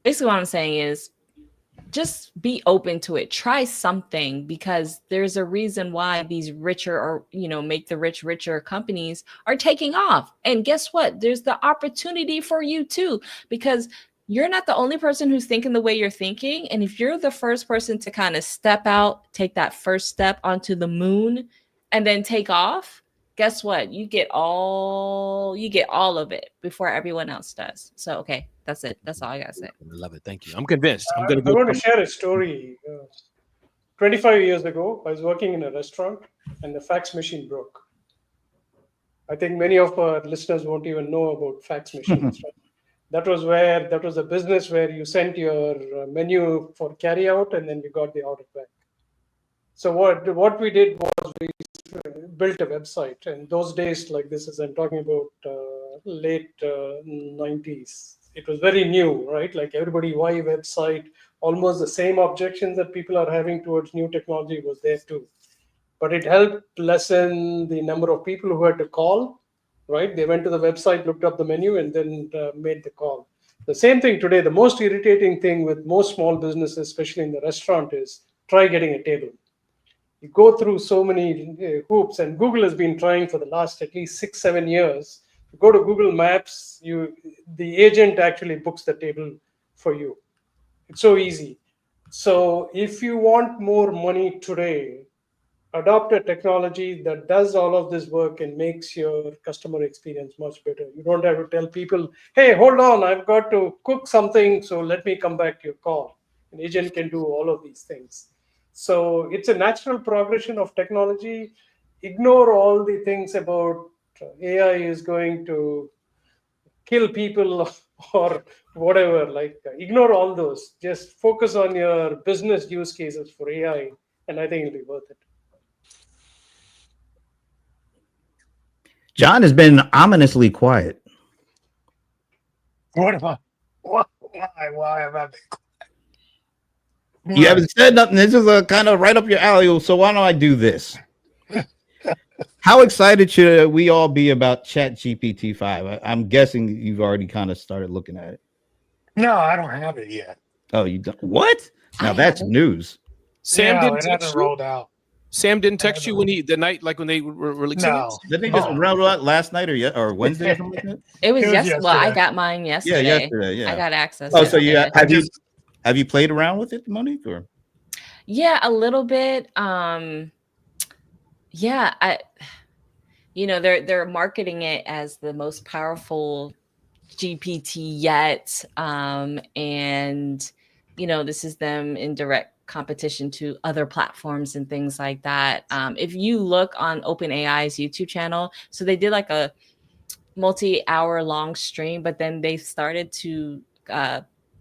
basically what I'm saying is just be open to it. Try something, because there's a reason why these richer or, make the rich richer companies are taking off. And guess what? There's the opportunity for you too, because you're not the only person who's thinking the way you're thinking. And if you're the first person to kind of step out, take that first step onto the moon and then take off, guess what? You get all of it before everyone else does. So, okay, that's it. That's all I gotta say. I love it. Thank you. I'm convinced. I'm gonna I want to share a story. 25 years ago, I was working in a restaurant and the fax machine broke. I think many of our listeners won't even know about fax machines. Right? That was a business where you sent your menu for carry out and then you got the order back. So what we did was we built a website, and those days, like this is, I'm talking about late 90s. It was very new, right? Like everybody, why website? Almost the same objections that people are having towards new technology was there too. But it helped lessen the number of people who had to call, right? They went to the website, looked up the menu, and then made the call. The same thing today. The most irritating thing with most small businesses, especially in the restaurant, is try getting a table. You go through so many hoops, and Google has been trying for the last at least 6-7 years. You go to Google Maps, the agent actually books the table for you. It's so easy. So if you want more money today, adopt a technology that does all of this work and makes your customer experience much better. You don't have to tell people, hey, hold on, I've got to cook something, so let me come back to your call. An agent can do all of these things. So it's a natural progression of technology. Ignore all the things about AI is going to kill people or whatever. Like, ignore all those. Just focus on your business use cases for AI, and I think it'll be worth it. John has been ominously quiet. What am I? Why have I been quiet? You haven't said nothing. This is a kind of right up your alley. So why don't I do this? How excited should we all be about ChatGPT 5? I'm guessing you've already kind of started looking at it. No, I don't have it yet. Oh, you don't? What? Now that's news. Sam didn't it text hasn't you? rolled out. Sam didn't text you when they were releasing No. it? Didn't they just roll out last night or Wednesday or something like that? It was yesterday. Well, I got mine yesterday. Yeah, yesterday. Yeah, I got access. Oh, so yesterday. have you played around with it, Monique? Or Yeah, a little bit. They're marketing it as the most powerful GPT yet, and this is them in direct competition to other platforms and things like that. If you look on OpenAI's YouTube channel, so they did like a multi-hour long stream, but then they started to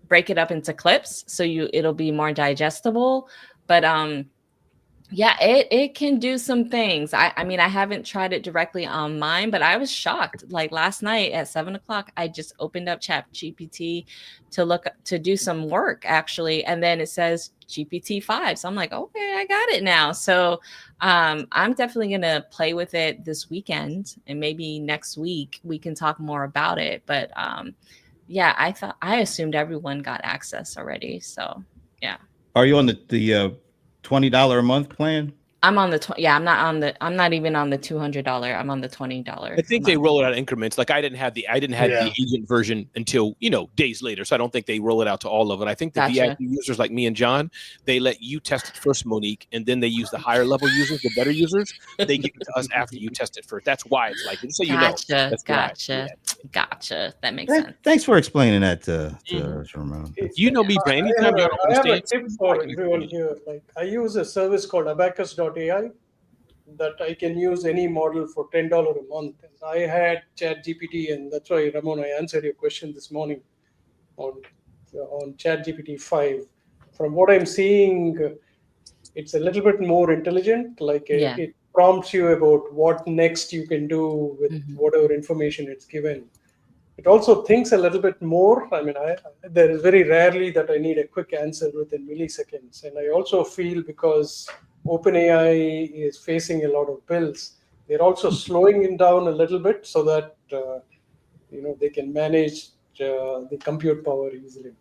break it up into clips, so it'll be more digestible. But it can do some things. I mean, I haven't tried it directly on mine, but I was shocked. Like last night at 7:00, I just opened up ChatGPT to do some work actually, and then it says GPT-5. So I'm like, okay, I got it now. So I'm definitely gonna play with it this weekend, and maybe next week we can talk more about it. But I assumed everyone got access already. So yeah. are you on the $20 a month plan? I'm on the I'm not even on the $200. I'm on the $20. I think they roll it out in increments. Like I didn't have the agent version until days later, so I don't think they roll it out to all of it. I think the VIP users like me and John, they let you test it first, Monique, and then they use the higher level users, the better users. They give it to us after you test it first. That's why it's like, just so you know. Gotcha. That makes sense. Thanks for explaining that to Ramon. Me, Brian. Anytime you don't I have a understand, tip for everyone here. Like, I use a service called abacus.ai that I can use any model for $10 a month. And I had ChatGPT, and that's why, Ramon, I answered your question this morning on ChatGPT 5. From what I'm seeing, it's a little bit more intelligent. Like it prompts you about what next you can do with whatever information it's given. it also thinks a little bit more. I mean, there is very rarely that I need a quick answer within milliseconds. And I also feel because OpenAI is facing a lot of bills, they're also slowing it down a little bit so that they can manage the compute power easily.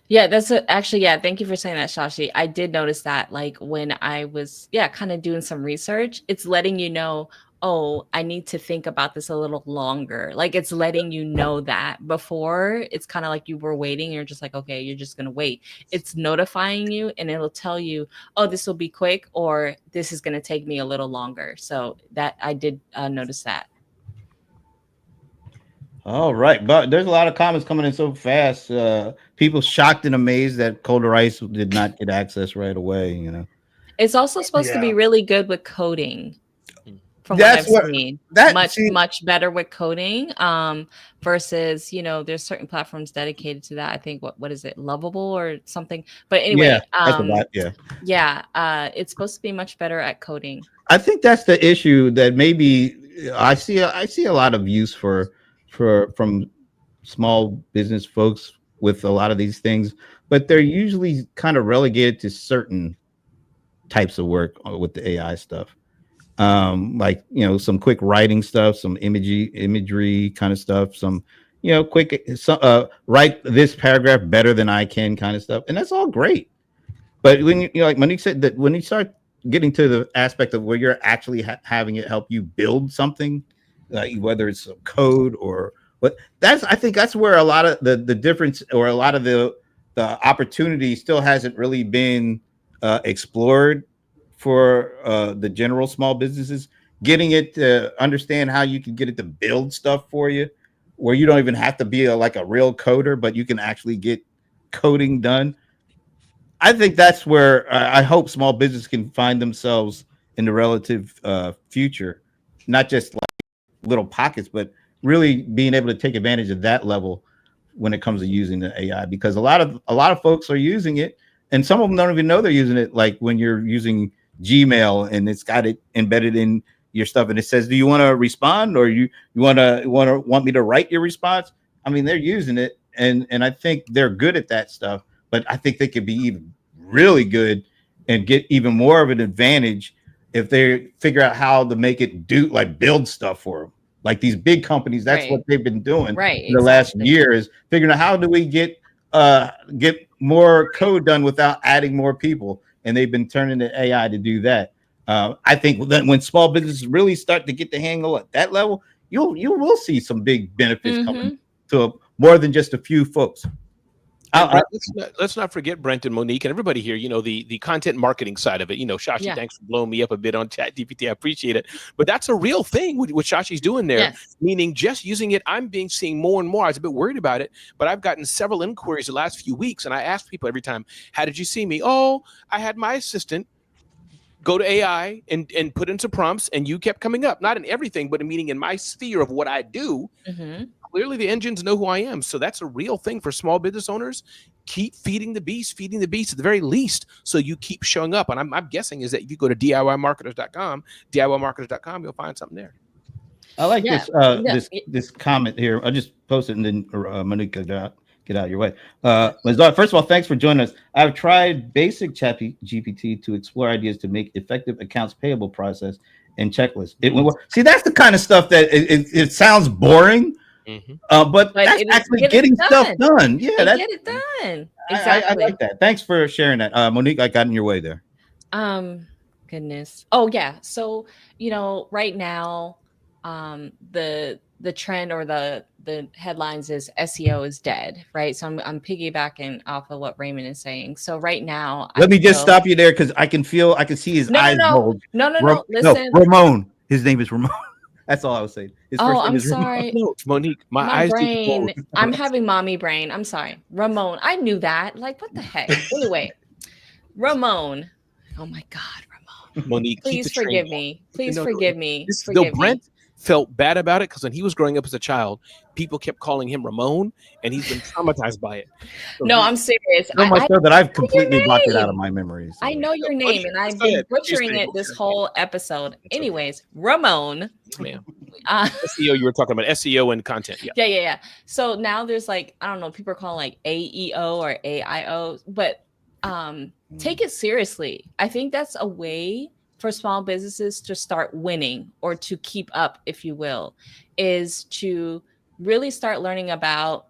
Yeah, actually, yeah, thank you for saying that, Shashi. I did notice that, like, when I was, kind of doing some research, it's letting you know, oh, I need to think about this a little longer. Like, it's letting you know that. Before, it's kind of like you were waiting. You're just like, okay, you're just going to wait. It's notifying you, and it'll tell you, oh, this will be quick, or this is going to take me a little longer. So that I did notice that. All right, but there's a lot of comments coming in so fast. People shocked and amazed that Colder Ice did not get access right away. It's also supposed to be really good with coding. From That's what I've seen, much better with coding. Versus there's certain platforms dedicated to that. I think what is it, Lovable or something? But anyway, it's supposed to be much better at coding. I think that's the issue that maybe I see a lot of use from small business folks with a lot of these things, but they're usually kind of relegated to certain types of work with the AI stuff. Like, some quick writing stuff, some imagery kind of stuff, some, quick, write this paragraph better than I can kind of stuff. And that's all great. But when like Monique said, that when you start getting to the aspect of where you're actually having it help you build something, whether it's a code or what, I think that's where a lot of the difference, or a lot of the opportunity still hasn't really been explored for the general small businesses, getting it to understand how you can get it to build stuff for you, where you don't even have to be like a real coder, but you can actually get coding done. I think that's where I hope small business can find themselves in the relative future, not just like little pockets, but really being able to take advantage of that level when it comes to using the AI, because a lot of folks are using it, and some of them don't even know they're using it. Like when you're using Gmail and it's got it embedded in your stuff, and it says, "Do you want to respond, or you want me to write your response?" I mean, they're using it, and I think they're good at that stuff. But I think they could be even really good and get even more of an advantage if they figure out how to make it build stuff for them. Like these big companies, that's what they've been doing in the last year, is figuring out how do we get more code done without adding more people. And they've been turning to AI to do that. I think that when small businesses really start to get the handle at that level, you will see some big benefits coming to more than just a few folks. Let's not forget Brent and Monique and everybody here, the content marketing side of it. Shashi, thanks for blowing me up a bit on ChatGPT. I appreciate it. But that's a real thing, what Shashi's doing there, meaning just using it. I'm seeing more and more. I was a bit worried about it, but I've gotten several inquiries the last few weeks, and I ask people every time, how did you see me? Oh, I had my assistant go to AI and put in some prompts, and you kept coming up, not in everything, but meaning in my sphere of what I do. Clearly the engines know who I am. So that's a real thing for small business owners. Keep feeding the beast at the very least, so you keep showing up. And I'm guessing is that if you go to DIYmarketers.com, you'll find something there. I like this comment here. I'll just post it and then Monique get out of your way. First of all, thanks for joining us. I've tried basic ChatGPT to explore ideas to make effective accounts payable process and checklist. See, that's the kind of stuff that it sounds boring. But that's actually getting stuff done. Yeah, get it done. Exactly. I like that. Thanks for sharing that, Monique. I got in your way there. Goodness. Oh yeah. So right now, the trend or the headlines is SEO is dead, right? So I'm piggybacking off of what Raymond is saying. So right now, let me just stop you there, because I can see his eyes bulge. No. Listen, Ramon. His name is Ramon. That's all I was saying. I'm sorry. No, Monique, my eyes brain. I'm having mommy brain. I'm sorry. Ramon. I knew that. Like, what the heck? Anyway, Ramon. Oh my God, Ramon. Monique, please forgive me. Please forgive me. Brent felt bad about it because when he was growing up as a child, people kept calling him Ramon, and he's been traumatized by it. So I'm serious. So much so that I've completely blocked it out of my memories. I know your name, and I've been butchering it this whole episode. Anyways, Ramon. SEO, you were talking about SEO and content. Yeah. Yeah. So now there's like, I don't know, people are calling like AEO or AIO, but take it seriously. I think that's a way for small businesses to start winning or to keep up, if you will, is to really start learning about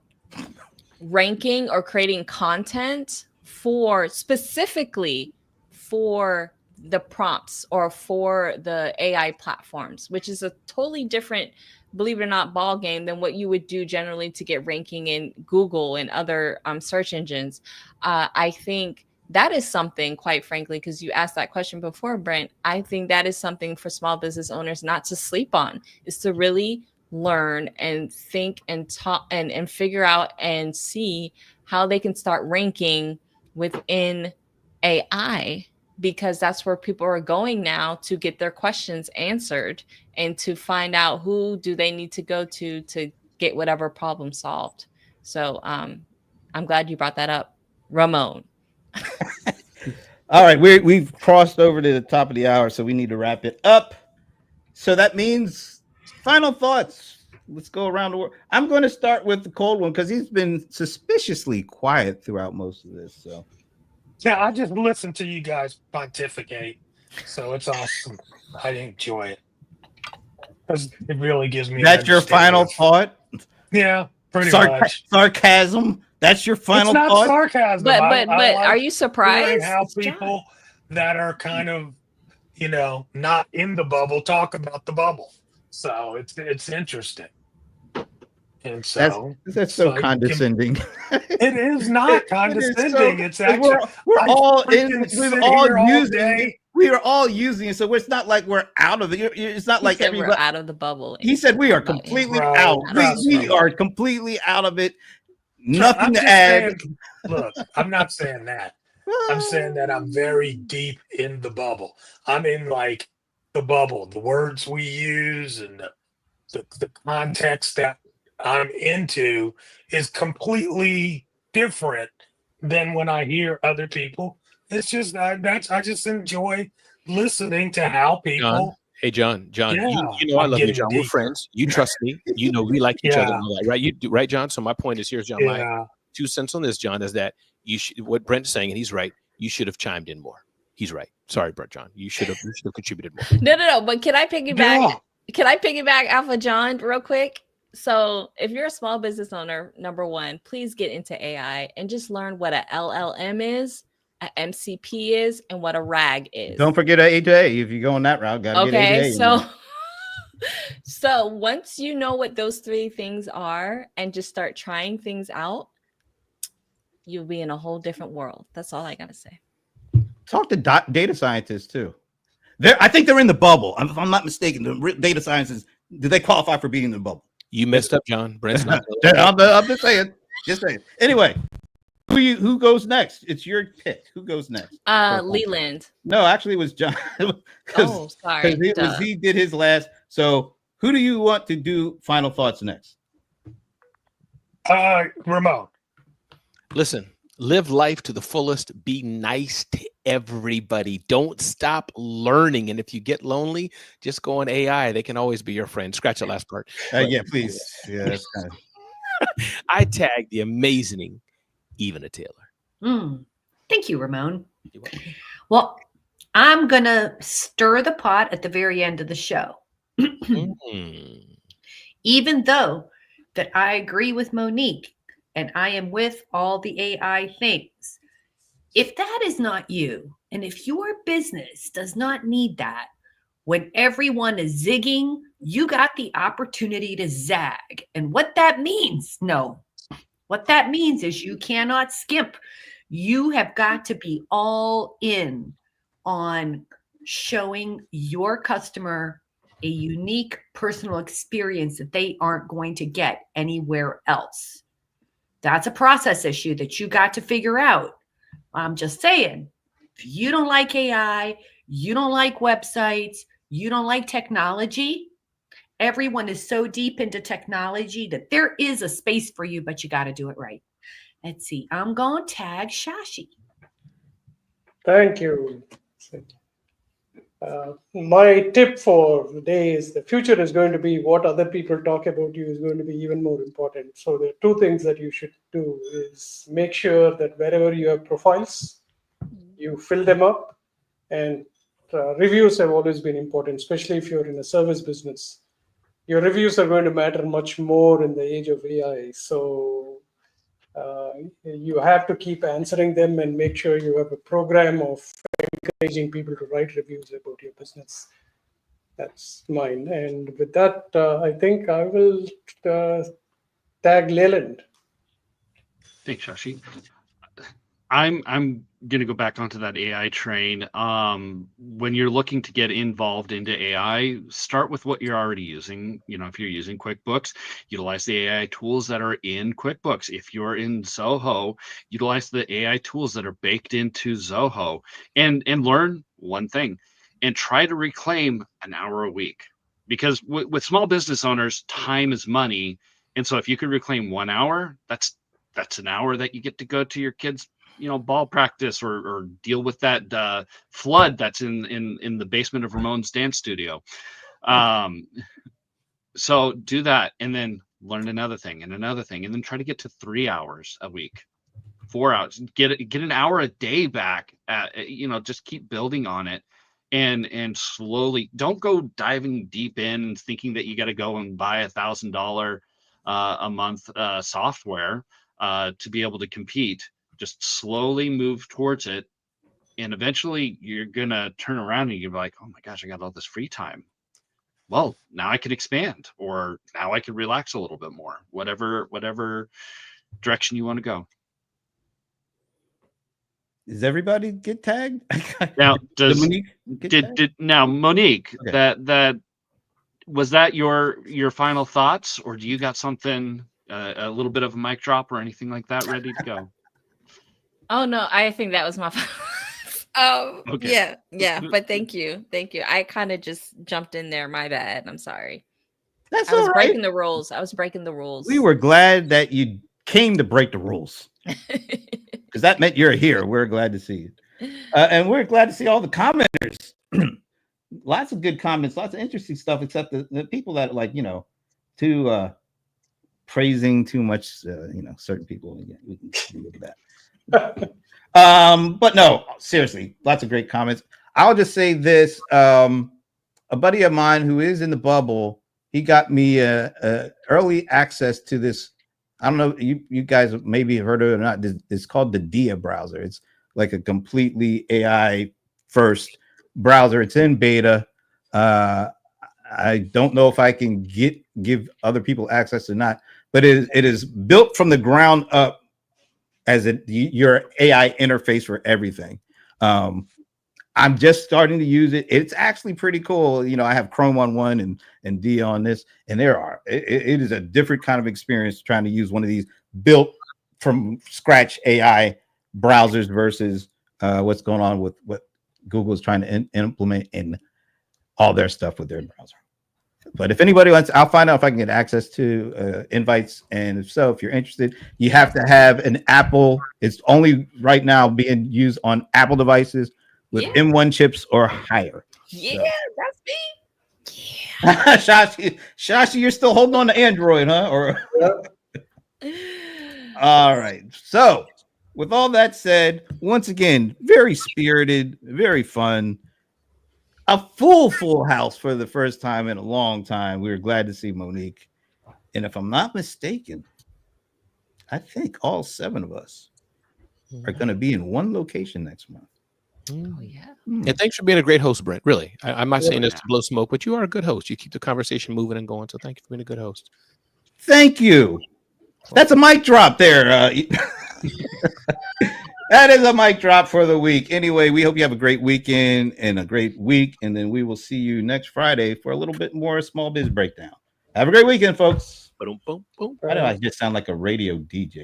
ranking or creating content for specifically for the prompts or for the AI platforms, which is a totally different, believe it or not, ball game than what you would do generally to get ranking in Google and other search engines. I think that is something, quite frankly, because you asked that question before, Brent, I think that is something for small business owners not to sleep on, is to really learn and think and talk and figure out and see how they can start ranking within AI, because that's where people are going now to get their questions answered and to find out who do they need to go to get whatever problem solved. So I'm glad you brought that up, Ramon. All right, we've crossed over to the top of the hour, so we need to wrap it up. So that means final thoughts. Let's go around the world. I'm going to start with the cold one because he's been suspiciously quiet throughout most of this. So yeah, I just listen to you guys pontificate, so it's awesome. I enjoy it because it really gives me. That's your final thought? Yeah, pretty much. Sarcasm. That's your final thought. It's thought. not sarcasm. But I like are you surprised? How people that are kind of, not in the bubble talk about the bubble. So it's interesting. And so that's so condescending. It is not condescending. It's actually we're all using. We are all using it, so it's not like we're out of it. It's not like everybody we're out of the bubble. He said we are completely out. We are completely out of it. Nothing to add. Look, I'm not saying that. I'm saying that I'm very deep in the bubble. I'm in like the bubble, the words we use and the context that I'm into is completely different than when I hear other people. It's just I just enjoy listening to how people. John. Yeah, you know I love you, John. We're friends. You trust me. You know we like each other, and all that, right? You do, right, John? So my point is, here's John. My 2 cents on this, John, is that you should. What Brent's saying, and he's right. You should have chimed in more. He's right. Sorry, Brent, John. You should have contributed more. No. But can I piggyback? Yeah. Can I piggyback off of John real quick? So if you're a small business owner, number one, please get into AI and just learn what a LLM is, a MCP is, and what a RAG is. Don't forget A2A. If you go on that route, gotta get A2A. So once you know what those 3 things are and just start trying things out, you'll be in a whole different world. That's all I gotta say. Talk to data scientists too. I think they're in the bubble. If I'm not mistaken, the data scientists, do they qualify for being in the bubble? You messed up, John. Brent's not. I'm just saying. Anyway, who goes next? It's your pick. Who goes next? Leland. No, actually, it was John. Oh, sorry. He did his last. So, who do you want to do final thoughts next? Ramon. Listen, live life to the fullest. Be nice to everybody. Don't stop learning. And if you get lonely, just go on AI. They can always be your friend. Scratch the last part. Yeah, please. Yeah, that's kind of... I tagged the amazing Evana Taylor. Thank you, Ramon. Well, I'm going to stir the pot at the very end of the show. Even though that I agree with Monique and I am with all the AI things, if that is not you, and if your business does not need that, when everyone is zigging, you got the opportunity to zag. And what that means, what that means is you cannot skimp. You have got to be all in on showing your customer a unique personal experience that they aren't going to get anywhere else. That's a process issue that you got to figure out. I'm just saying, if you don't like AI, you don't like websites, you don't like technology, everyone is so deep into technology that there is a space for you, but you got to do it right. Let's see. I'm going to tag Shashi. Thank you. My tip for the day is the future is going to be what other people talk about you is going to be even more important. So the two things that you should do is make sure that wherever you have profiles, you fill them up, and reviews have always been important, especially if you're in a service business. Your reviews are going to matter much more in the age of AI. So you have to keep answering them and make sure you have a program of encouraging people to write reviews about your business. That's mine. And with that, I think I will tag Leland. Thanks, Shashi. I'm gonna go back onto that AI train. When you're looking to get involved into AI, start with what you're already using. You know, if you're using QuickBooks, utilize the AI tools that are in QuickBooks. If you're in Zoho, utilize the AI tools that are baked into Zoho, and learn one thing, and try to reclaim an hour a week. Because with small business owners, time is money, and so if you could reclaim 1 hour, that's an hour that you get to go to your kids' ball practice or deal with that flood that's in the basement of Ramon's dance studio. So do that, and then learn another thing, and then try to get to 3 hours a week, 4 hours, get an hour a day back. Just keep building on it, and slowly, don't go diving deep in and thinking that you got to go and buy $1,000 a month software to be able to compete. Just slowly move towards it, and eventually you're gonna turn around and you're like, oh my gosh, I got all this free time. Well, now I can expand, or now I can relax a little bit more. Whatever direction you want to go. Does everybody get tagged? Now, Monique Monique, okay. that was that your final thoughts, or do you got something, a little bit of a mic drop or anything like that ready to go? Oh no, I think that was my Okay. yeah, but thank you. I kind of just jumped in there. My bad. I'm sorry. That's I was all right. breaking the rules. I was breaking the rules. We were glad that you came to break the rules, because that meant you're here. We're glad to see you, and we're glad to see all the commenters. Lots of good comments, lots of interesting stuff, except the people that like too praising too much certain people. We can deal with that. But no, seriously, lots of great comments. I'll just say this: a buddy of mine who is in the bubble, he got me early access to this. I don't know, you guys maybe have heard of it or not. It's called the Dia browser. It's like a completely AI first browser. It's in beta. I don't know if I can give other people access or not, but it is built from the ground up as your AI interface for everything. I'm just starting to use it. It's actually pretty cool. I have Chrome on one and Dia on this, and it is a different kind of experience trying to use one of these built from scratch AI browsers versus what's going on with what Google is trying to implement in all their stuff with their browser. But if anybody wants, I'll find out if I can get access to invites. And if so, if you're interested, you have to have an Apple. It's only right now being used on Apple devices with M1 chips or higher. Yeah, So. that's me. Yeah. Shashi, you're still holding on to Android, huh? Or all right. So with all that said, once again, very spirited, very fun. A full house for the first time in a long time. We were glad to see Monique. And if I'm not mistaken, I think all 7 of us are going to be in one location next month. Oh, yeah. And thanks for being a great host, Brent. Really. I'm not saying this to blow smoke, but you are a good host. You keep the conversation moving and going. So thank you for being a good host. Thank you. That's a mic drop there. That is a mic drop for the week. Anyway, we hope you have a great weekend and a great week. And then we will see you next Friday for a little bit more Small Biz Breakdown. Have a great weekend, folks. Boom, boom, boom. Why do I just sound like a radio DJ?